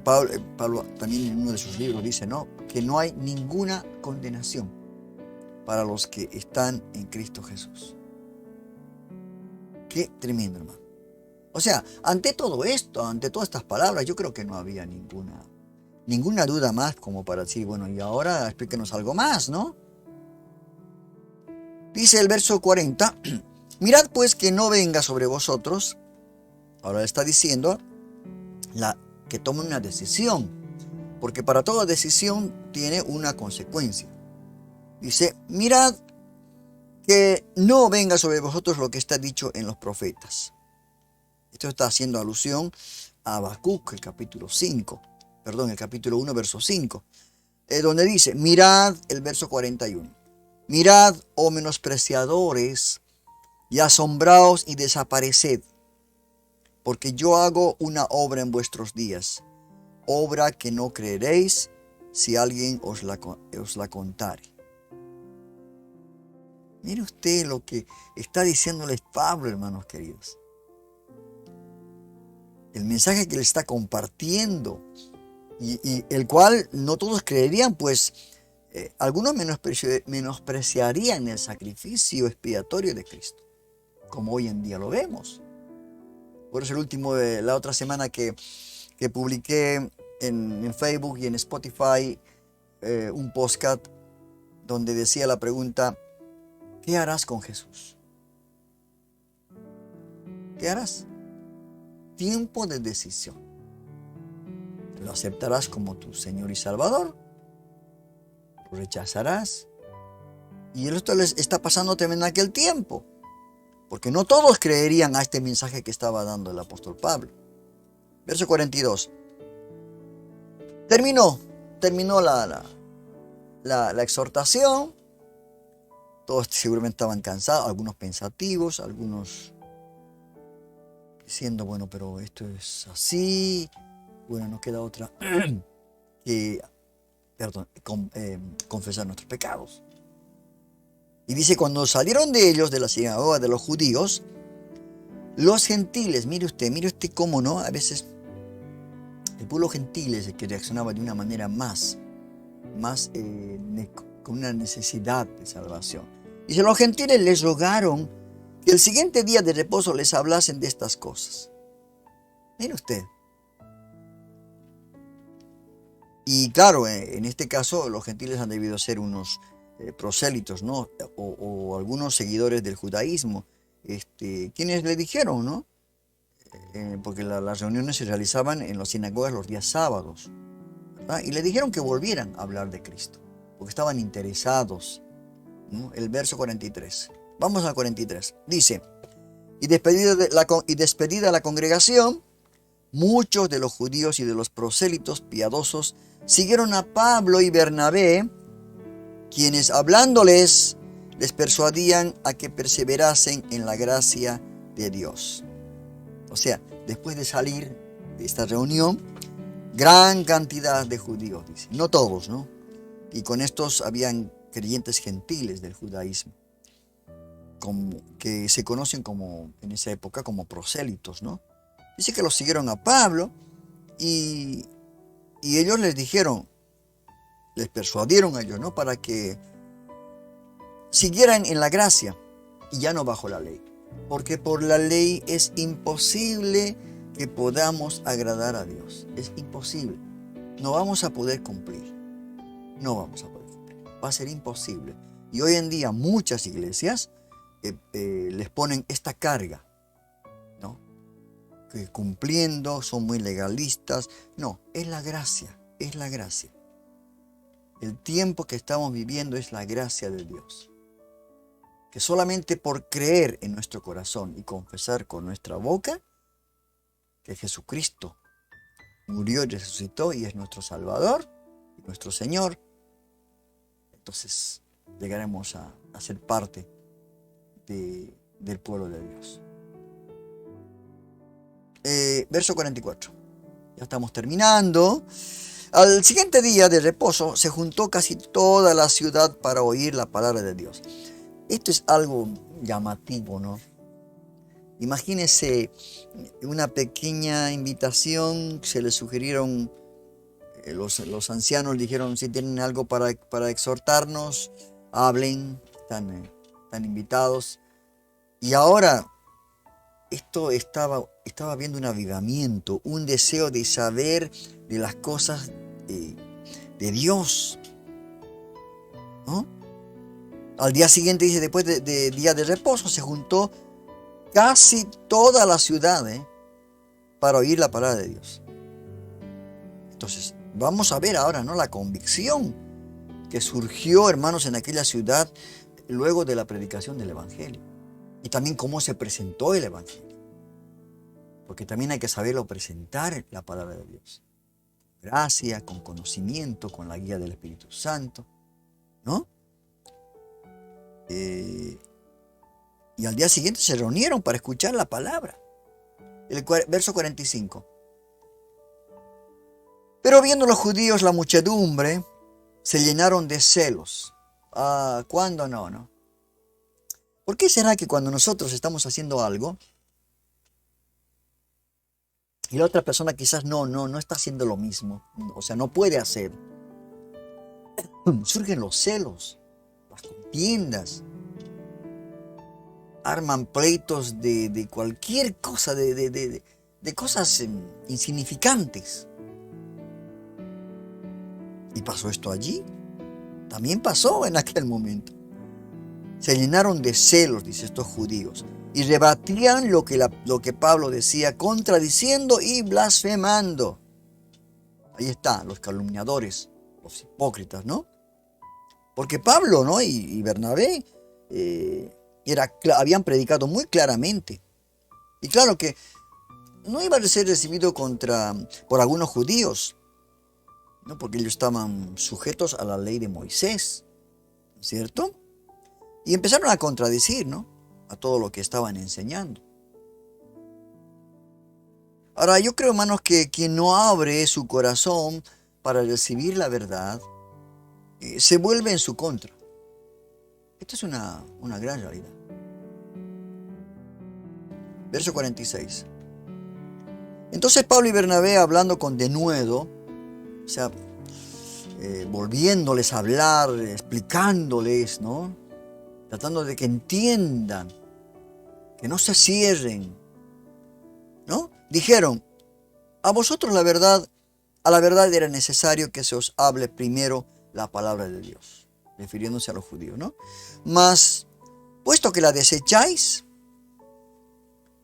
Pablo también en uno de sus libros dice, ¿no?, que no hay ninguna condenación para los que están en Cristo Jesús. Qué tremendo, hermano. O sea, ante todo esto, ante todas estas palabras, yo creo que no había ninguna duda más como para decir, bueno, y ahora explíquenos algo más, ¿no? Dice el verso 40, mirad pues que no venga sobre vosotros, ahora está diciendo, que tomen una decisión, porque para toda decisión tiene una consecuencia. Dice, mirad que no venga sobre vosotros lo que está dicho en los profetas. Esto está haciendo alusión a Habacuc, el capítulo 1, verso 5, donde dice, mirad, el verso 41, mirad, oh menospreciadores, y asombraos y desapareced, porque yo hago una obra en vuestros días, obra que no creeréis si alguien os la contare. Mire usted lo que está diciéndoles Pablo, hermanos queridos. El mensaje que le está compartiendo y el cual no todos creerían, pues algunos menospreciarían el sacrificio expiatorio de Cristo, como hoy en día lo vemos. Por eso la otra semana que publiqué en Facebook y en Spotify un podcast donde decía la pregunta, ¿qué harás con Jesús? ¿Qué harás? Tiempo de decisión. ¿Lo aceptarás como tu Señor y Salvador? ¿Lo rechazarás? Y esto les está pasando también en aquel tiempo, porque no todos creerían a este mensaje que estaba dando el apóstol Pablo. Verso 42. Terminó la exhortación. Todos seguramente estaban cansados, algunos pensativos, algunos diciendo, bueno, pero esto es así. Bueno, no queda otra que confesar nuestros pecados. Y dice, cuando salieron de ellos, de la sinagoga de los judíos, los gentiles, mire usted cómo no, a veces el pueblo gentil es el que reaccionaba de una manera más con una necesidad de salvación. Dice, los gentiles les rogaron que el siguiente día de reposo les hablasen de estas cosas. Mire usted. Y claro, en este caso los gentiles han debido ser unos prosélitos, ¿no? O algunos seguidores del judaísmo quienes le dijeron, ¿no? Porque las reuniones se realizaban en las sinagogas los días sábados, ¿verdad? Y le dijeron que volvieran a hablar de Cristo, porque estaban interesados, ¿no? El verso 43. Vamos al 43. Dice, y despedida la congregación, muchos de los judíos y de los prosélitos piadosos siguieron a Pablo y Bernabé, quienes hablándoles les persuadían a que perseverasen en la gracia de Dios. O sea, después de salir de esta reunión, gran cantidad de judíos, dice, no todos, ¿no? Y con estos habían creyentes gentiles del judaísmo, que se conocen como, en esa época, como prosélitos, ¿no? Dice que los siguieron a Pablo y ellos les dijeron, les persuadieron a ellos, ¿no? Para que siguieran en la gracia y ya no bajo la ley. Porque por la ley es imposible que podamos agradar a Dios. Es imposible. No vamos a poder cumplir. No vamos a poder cumplir. Va a ser imposible. Y hoy en día muchas iglesias les ponen esta carga, ¿no? Que cumpliendo son muy legalistas. No, es la gracia. Es la gracia. El tiempo que estamos viviendo es la gracia de Dios. Que solamente por creer en nuestro corazón y confesar con nuestra boca que Jesucristo murió y resucitó y es nuestro Salvador y nuestro Señor, entonces llegaremos a ser parte del pueblo de Dios. Verso 44. Ya estamos terminando. Al siguiente día de reposo se juntó casi toda la ciudad para oír la palabra de Dios. Esto es algo llamativo, ¿no? Imagínense una pequeña invitación, se les sugirieron, los ancianos dijeron, si tienen algo para exhortarnos, hablen, están invitados. Y ahora, esto estaba viendo un avivamiento, un deseo de saber de las cosas de Dios, ¿no? Al día siguiente, dice, después de día de reposo, se juntó casi toda la ciudad para oír la palabra de Dios. Entonces, vamos a ver ahora, ¿no? La convicción que surgió, hermanos, en aquella ciudad luego de la predicación del Evangelio. Y también cómo se presentó el Evangelio. Porque también hay que saberlo presentar, la palabra de Dios. Gracia, con conocimiento, con la guía del Espíritu Santo, ¿no? Y al día siguiente se reunieron para escuchar la palabra. El verso 45. Pero viendo los judíos la muchedumbre, se llenaron de celos. ¿Cuándo no? ¿Por qué será que cuando nosotros estamos haciendo algo y la otra persona quizás no está haciendo lo mismo, o sea, no puede hacer, surgen los celos, las contiendas, arman pleitos de cualquier cosa, de cosas insignificantes? ¿Y pasó esto allí? También pasó en aquel momento. Se llenaron de celos, dice, estos judíos, y rebatían lo que Pablo decía, contradiciendo y blasfemando. Ahí está, los calumniadores, los hipócritas, ¿no? Porque Pablo, ¿no? y Bernabé habían predicado muy claramente. Y claro que no iba a ser recibido por algunos judíos, ¿no? Porque ellos estaban sujetos a la ley de Moisés, ¿cierto? Y empezaron a contradecir, ¿no? A todo lo que estaban enseñando. Ahora, yo creo, hermanos, que quien no abre su corazón para recibir la verdad, se vuelve en su contra. Esto es una gran realidad. Verso 46. Entonces Pablo y Bernabé, hablando con denuedo, o sea, volviéndoles a hablar, explicándoles, ¿no? Tratando de que entiendan, que no se cierren, ¿no? Dijeron, a vosotros a la verdad era necesario que se os hable primero la palabra de Dios, refiriéndose a los judíos, ¿no? Mas, puesto que la desecháis,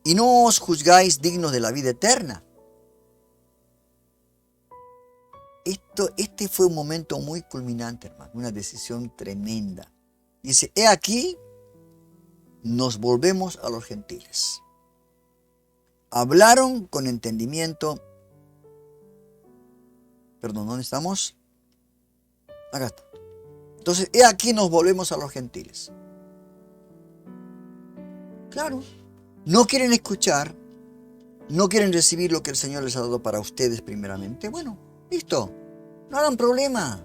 y no os juzgáis dignos de la vida eterna. Este fue un momento muy culminante, hermano, una decisión tremenda. Dice, he aquí, nos volvemos a los gentiles. Hablaron con entendimiento. Perdón, ¿dónde estamos? Acá está. Entonces, he aquí, nos volvemos a los gentiles. Claro, no quieren escuchar, no quieren recibir lo que el Señor les ha dado para ustedes primeramente. Bueno, listo, no hagan problema.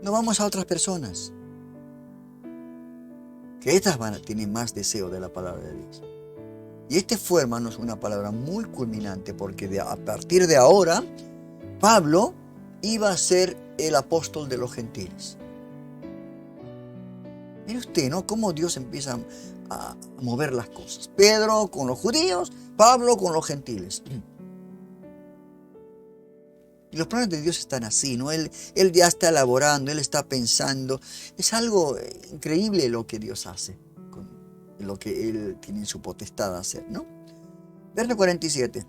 No vamos a otras personas. Que estas tienen más deseo de la palabra de Dios. Y este fue, hermanos, una palabra muy culminante, porque a partir de ahora, Pablo iba a ser el apóstol de los gentiles. Mire usted, ¿no? Cómo Dios empieza a mover las cosas. Pedro con los judíos, Pablo con los gentiles. Y los planes de Dios están así, ¿no? Él ya está elaborando, Él está pensando. Es algo increíble lo que Dios hace, con lo que Él tiene en su potestad de hacer, ¿no? Verso 47.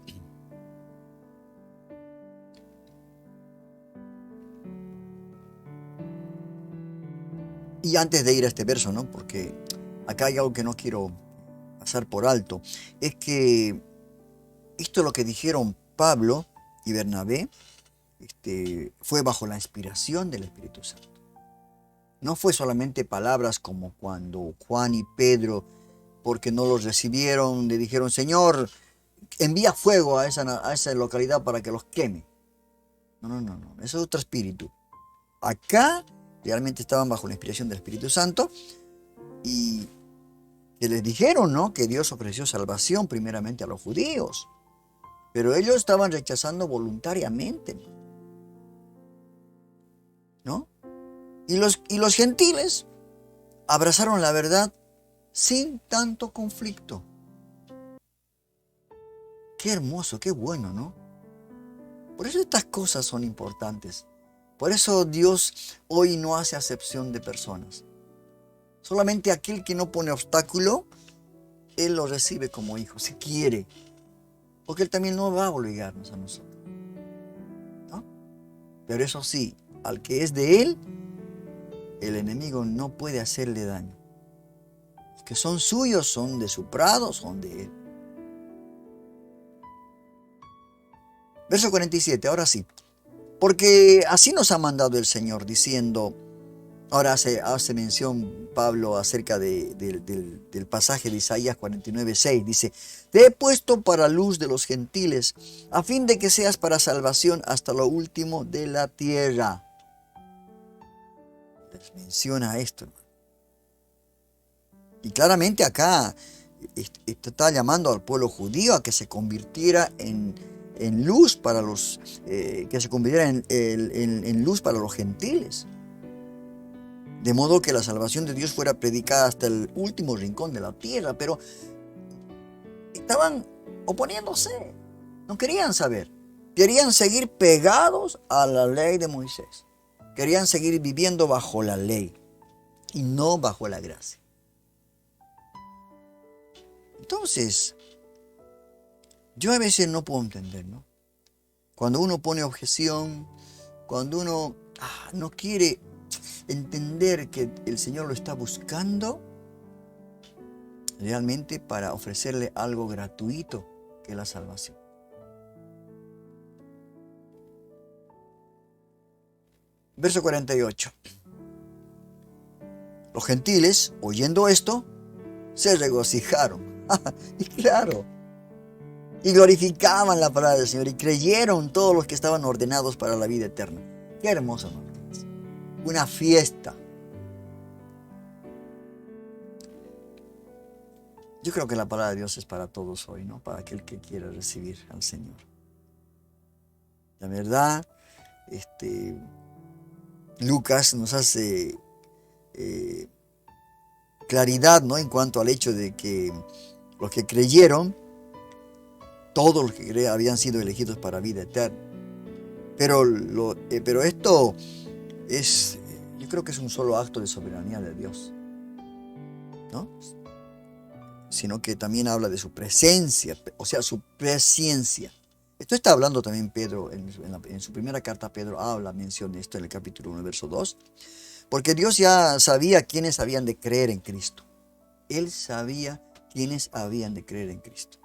Y antes de ir a este verso, ¿no? Porque acá hay algo que no quiero pasar por alto. Es que esto es lo que dijeron Pablo y Bernabé. Fue bajo la inspiración del Espíritu Santo. No fue solamente palabras como cuando Juan y Pedro, porque no los recibieron, le dijeron, Señor, envía fuego a esa localidad para que los queme. No. Eso es otro espíritu. Acá realmente estaban bajo la inspiración del Espíritu Santo y que les dijeron, ¿no? Que Dios ofreció salvación primeramente a los judíos. Pero ellos estaban rechazando voluntariamente, ¿no? Y los gentiles abrazaron la verdad sin tanto conflicto. Qué hermoso, qué bueno, ¿no? Por eso estas cosas son importantes. Por eso Dios hoy no hace acepción de personas. Solamente aquel que no pone obstáculo, Él lo recibe como hijo, si quiere. Porque Él también no va a obligarnos a nosotros, ¿no? Pero eso sí, al que es de Él, el enemigo no puede hacerle daño. Los que son suyos son de su prado, son de Él. Verso 47, ahora sí. Porque así nos ha mandado el Señor, diciendo, ahora hace mención Pablo acerca del pasaje de Isaías 49:6. Dice, te he puesto para luz de los gentiles, a fin de que seas para salvación hasta lo último de la tierra. Les menciona esto, hermano. Y claramente acá está llamando al pueblo judío a que se convirtiera en luz para los que se convirtiera en luz para los gentiles, de modo que la salvación de Dios fuera predicada hasta el último rincón de la tierra. Pero estaban oponiéndose, no querían saber, querían seguir pegados a la ley de Moisés, querían seguir viviendo bajo la ley y no bajo la gracia. Entonces, yo a veces no puedo entender, ¿no? Cuando uno pone objeción, cuando uno no quiere entender que el Señor lo está buscando realmente para ofrecerle algo gratuito, que es la salvación. Verso 48. Los gentiles, oyendo esto, se regocijaron. Y claro, y glorificaban la palabra del Señor y creyeron todos los que estaban ordenados para la vida eterna. Qué hermoso, ¿no? Una fiesta. Yo creo que la palabra de Dios es para todos hoy, ¿no? Para aquel que quiera recibir al Señor. La verdad, Lucas nos hace claridad, ¿no? En cuanto al hecho de que los que creyeron, todos los que habían sido elegidos para vida eterna. Pero esto es, yo creo que es un solo acto de soberanía de Dios, ¿no? sino que también habla de su presencia, o sea, su presciencia. Esto está hablando también Pedro, en su primera carta Pedro menciona esto en el capítulo 1, verso 2, porque Dios ya sabía quiénes habían de creer en Cristo. Él sabía quiénes habían de creer en Cristo.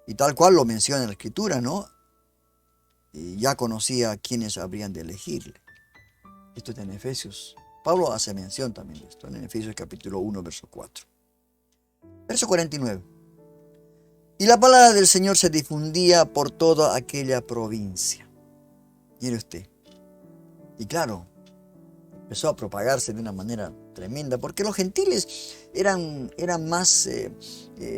Y tal cual lo menciona en la Escritura, ¿no? Y ya conocía a quiénes habrían de elegirle. Esto está en Efesios. Pablo hace mención también de esto, en Efesios capítulo 1, verso 4. Verso 49. Y la palabra del Señor se difundía por toda aquella provincia. Mire usted. Y claro, empezó a propagarse de una manera tremenda, porque los gentiles eran más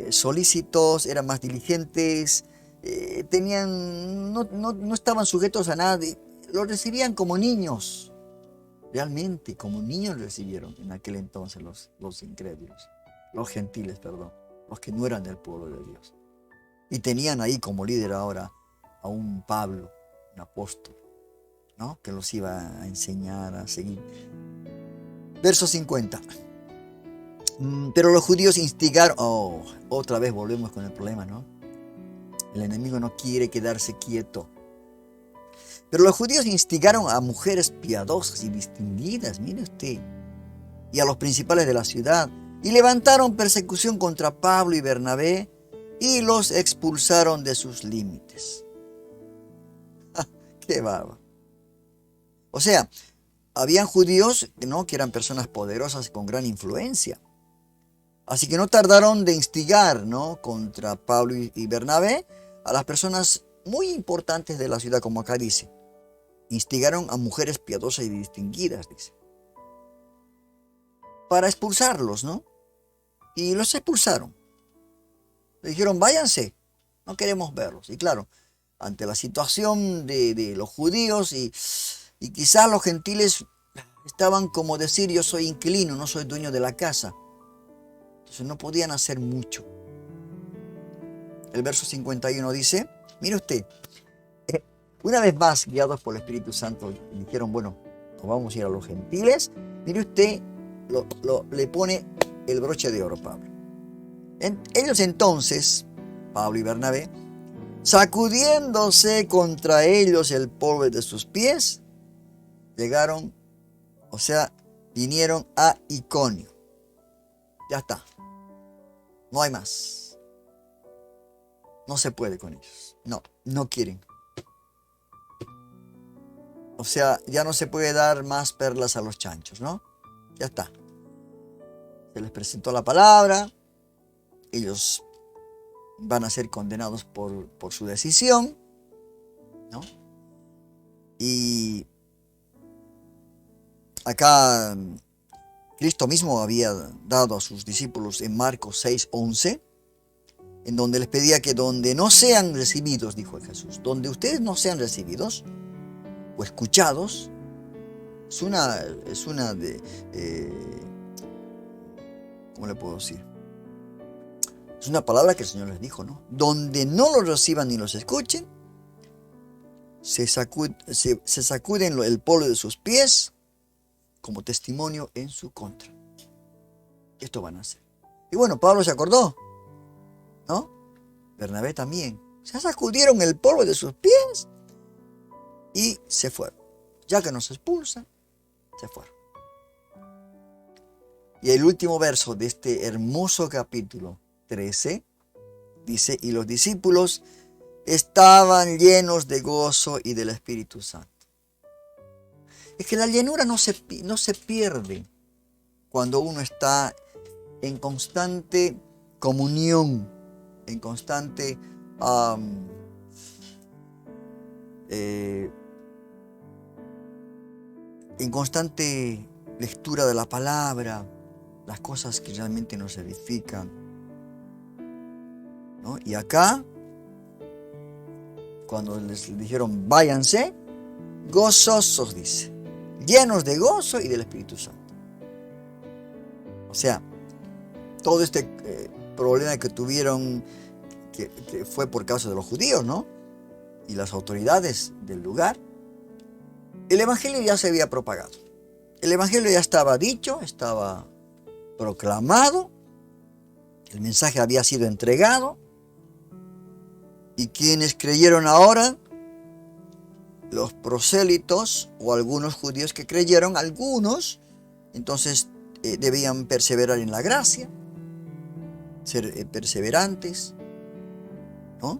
solícitos, eran más diligentes, no estaban sujetos a nada, los recibían como niños, realmente como niños recibieron en aquel entonces los incrédulos, los gentiles, perdón, los que no eran del pueblo de Dios. Y tenían ahí como líder ahora a un Pablo, un apóstol, ¿no? Que los iba a enseñar a seguir. Verso 50. Pero los judíos instigaron. Otra vez volvemos con el problema, ¿no? El enemigo no quiere quedarse quieto. Pero los judíos instigaron a mujeres piadosas y distinguidas, mire usted, y a los principales de la ciudad, y levantaron persecución contra Pablo y Bernabé, y los expulsaron de sus límites. ¡Qué bárbaro! O sea, habían judíos, ¿no?, que eran personas poderosas con gran influencia. Así que no tardaron de instigar, ¿no?, contra Pablo y Bernabé a las personas muy importantes de la ciudad, como acá dice. Instigaron a mujeres piadosas y distinguidas, dice, para expulsarlos, ¿no? Y los expulsaron. Le dijeron, váyanse, no queremos verlos. Y claro, ante la situación de los judíos y quizás los gentiles estaban como decir, yo soy inquilino, no soy dueño de la casa. Entonces no podían hacer mucho. El verso 51 dice, mire usted, una vez más guiados por el Espíritu Santo, dijeron, bueno, nos vamos a ir a los gentiles. Mire usted, le pone el broche de oro, Pablo. Ellos entonces, Pablo y Bernabé, sacudiéndose contra ellos el polvo de sus pies, llegaron, o sea, vinieron a Iconio. Ya está. No hay más. No se puede con ellos. No quieren. O sea, ya no se puede dar más perlas a los chanchos, ¿no? Ya está. Se les presentó la palabra. Ellos van a ser condenados por su decisión, ¿no? Y acá Cristo mismo había dado a sus discípulos en Marcos 6:11, en donde les pedía que donde no sean recibidos, dijo Jesús, donde ustedes no sean recibidos o escuchados, ¿cómo le puedo decir? Es una palabra que el Señor les dijo, ¿no? Donde no los reciban ni los escuchen, se sacuden el polvo de sus pies como testimonio en su contra. Esto van a hacer. Y bueno, Pablo se acordó, ¿no? Bernabé también. Se sacudieron el polvo de sus pies y se fueron. Ya que nos expulsan, se fueron. Y el último verso de este hermoso capítulo 13 dice, y los discípulos estaban llenos de gozo y del Espíritu Santo. Es que la llenura no se pierde cuando uno está en constante comunión, en constante lectura de la palabra, las cosas que realmente nos edifican, ¿no? Y acá, cuando les dijeron váyanse, gozosos, dice, llenos de gozo y del Espíritu Santo. O sea, todo este problema que tuvieron, que fue por causa de los judíos, ¿no? Y las autoridades del lugar, el Evangelio ya se había propagado. El Evangelio ya estaba dicho, estaba proclamado, El mensaje había sido entregado y quienes creyeron ahora, los prosélitos o algunos judíos que creyeron, algunos, entonces debían perseverar en la gracia, ser perseverantes, ¿no?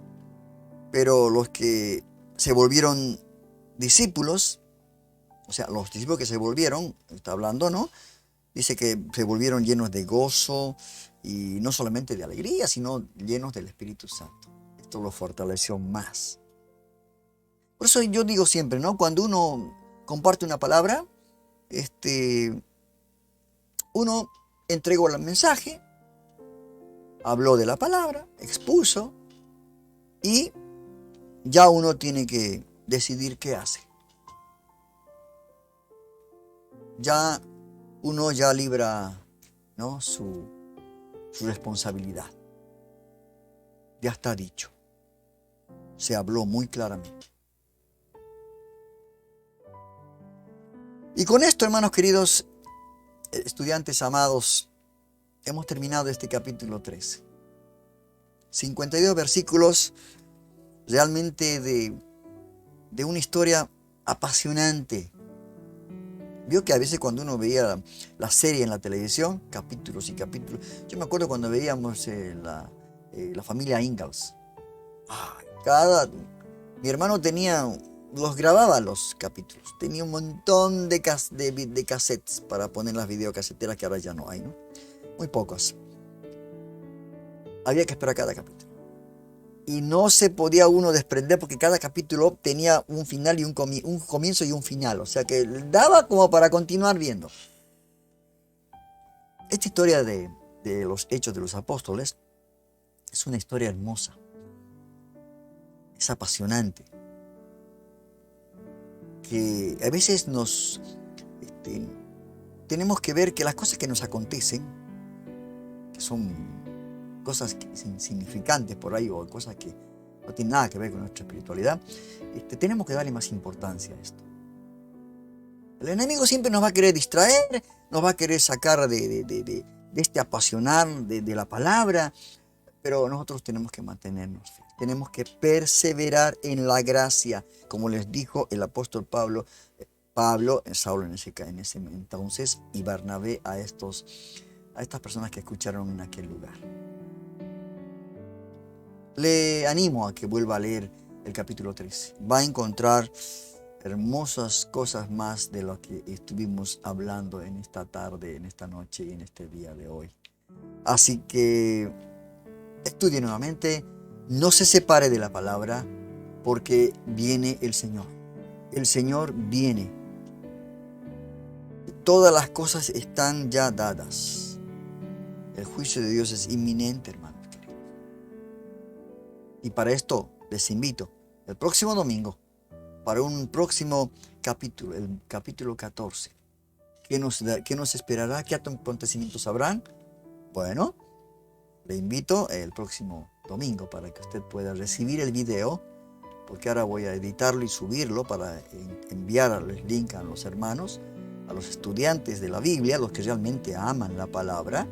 Pero los que se volvieron discípulos, o sea, los discípulos que se volvieron, está hablando, ¿no? Dice que se volvieron llenos de gozo y no solamente de alegría, sino llenos del Espíritu Santo. Esto los fortaleció más. Por eso yo digo siempre, ¿no? Cuando uno comparte una palabra, uno entregó el mensaje, habló de la palabra, expuso, y ya uno tiene que decidir qué hace. Ya uno ya libra, ¿no?, su responsabilidad. Ya está dicho. Se habló muy claramente. Y con esto, hermanos queridos, estudiantes amados, hemos terminado este capítulo 13. 52 versículos realmente de una historia apasionante. Vio que a veces cuando uno veía la serie en la televisión, capítulos y capítulos. Yo me acuerdo cuando veíamos la familia Ingalls. Mi hermano los grababa los capítulos. Tenía un montón de cassettes para poner las videocaseteras que ahora ya no hay, ¿no? Muy pocas. Había que esperar cada capítulo. Y no se podía uno desprender porque cada capítulo tenía un final y un comienzo y un final. O sea que daba como para continuar viendo. Esta historia de los Hechos de los Apóstoles es una historia hermosa. Es apasionante. Que a veces tenemos que ver que las cosas que nos acontecen, que son cosas insignificantes por ahí o cosas que no tienen nada que ver con nuestra espiritualidad, tenemos que darle más importancia a esto. El enemigo siempre nos va a querer distraer, nos va a querer sacar de este apasionar de la palabra, pero nosotros tenemos que mantenernos firmes. Tenemos que perseverar en la gracia, como les dijo el apóstol Pablo, Saulo en ese entonces, y Bernabé a estas personas que escucharon en aquel lugar. Le animo a que vuelva a leer el capítulo 13. Va a encontrar hermosas cosas más de lo que estuvimos hablando en esta tarde, en esta noche y en este día de hoy. Así que estudie nuevamente, no se separe de la palabra, porque viene el Señor. El Señor viene. Todas las cosas están ya dadas. El juicio de Dios es inminente, hermanos queridos. Y para esto les invito el próximo domingo para un próximo capítulo, el capítulo 14. ¿Qué nos esperará? ¿Qué acontecimientos habrán? Bueno, le invito el próximo domingo para que usted pueda recibir el video, porque ahora voy a editarlo y subirlo para enviarles link a los hermanos, a los estudiantes de la Biblia, los que realmente aman la palabra,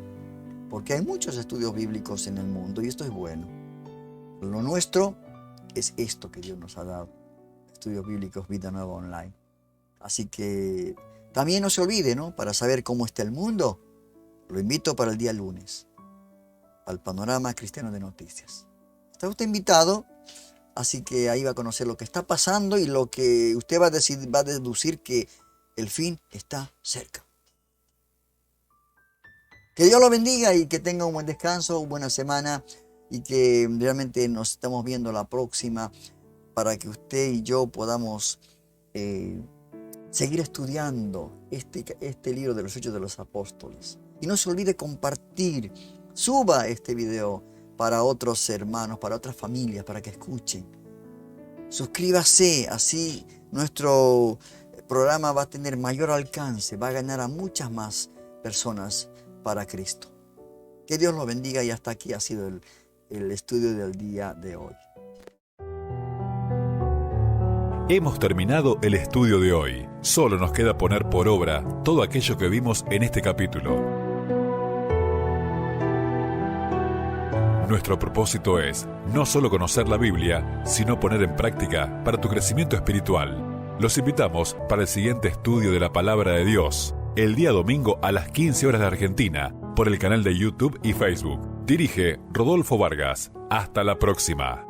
porque hay muchos estudios bíblicos en el mundo y esto es bueno. Lo nuestro es esto que Dios nos ha dado, Estudios Bíblicos Vida Nueva Online. Así que también no se olvide, ¿no?, para saber cómo está el mundo, lo invito para el día lunes, al Panorama Cristiano de Noticias. Está usted invitado, así que ahí va a conocer lo que está pasando y lo que usted va a deducir que el fin está cerca. Que Dios lo bendiga y que tenga un buen descanso, una buena semana y que realmente nos estamos viendo la próxima para que usted y yo podamos seguir estudiando este libro de los Hechos de los Apóstoles. Y no se olvide compartir, suba este video para otros hermanos, para otras familias, para que escuchen. Suscríbase, así nuestro programa va a tener mayor alcance, va a ganar a muchas más personas para Cristo. Que Dios lo bendiga y hasta aquí ha sido el estudio del día de hoy. Hemos terminado el estudio de hoy. Solo nos queda poner por obra todo aquello que vimos en este capítulo. Nuestro propósito es no solo conocer la Biblia, sino poner en práctica para tu crecimiento espiritual. Los invitamos para el siguiente estudio de la Palabra de Dios, el día domingo a las 15 horas de Argentina, por el canal de YouTube y Facebook. Dirige Rodolfo Vargas. Hasta la próxima.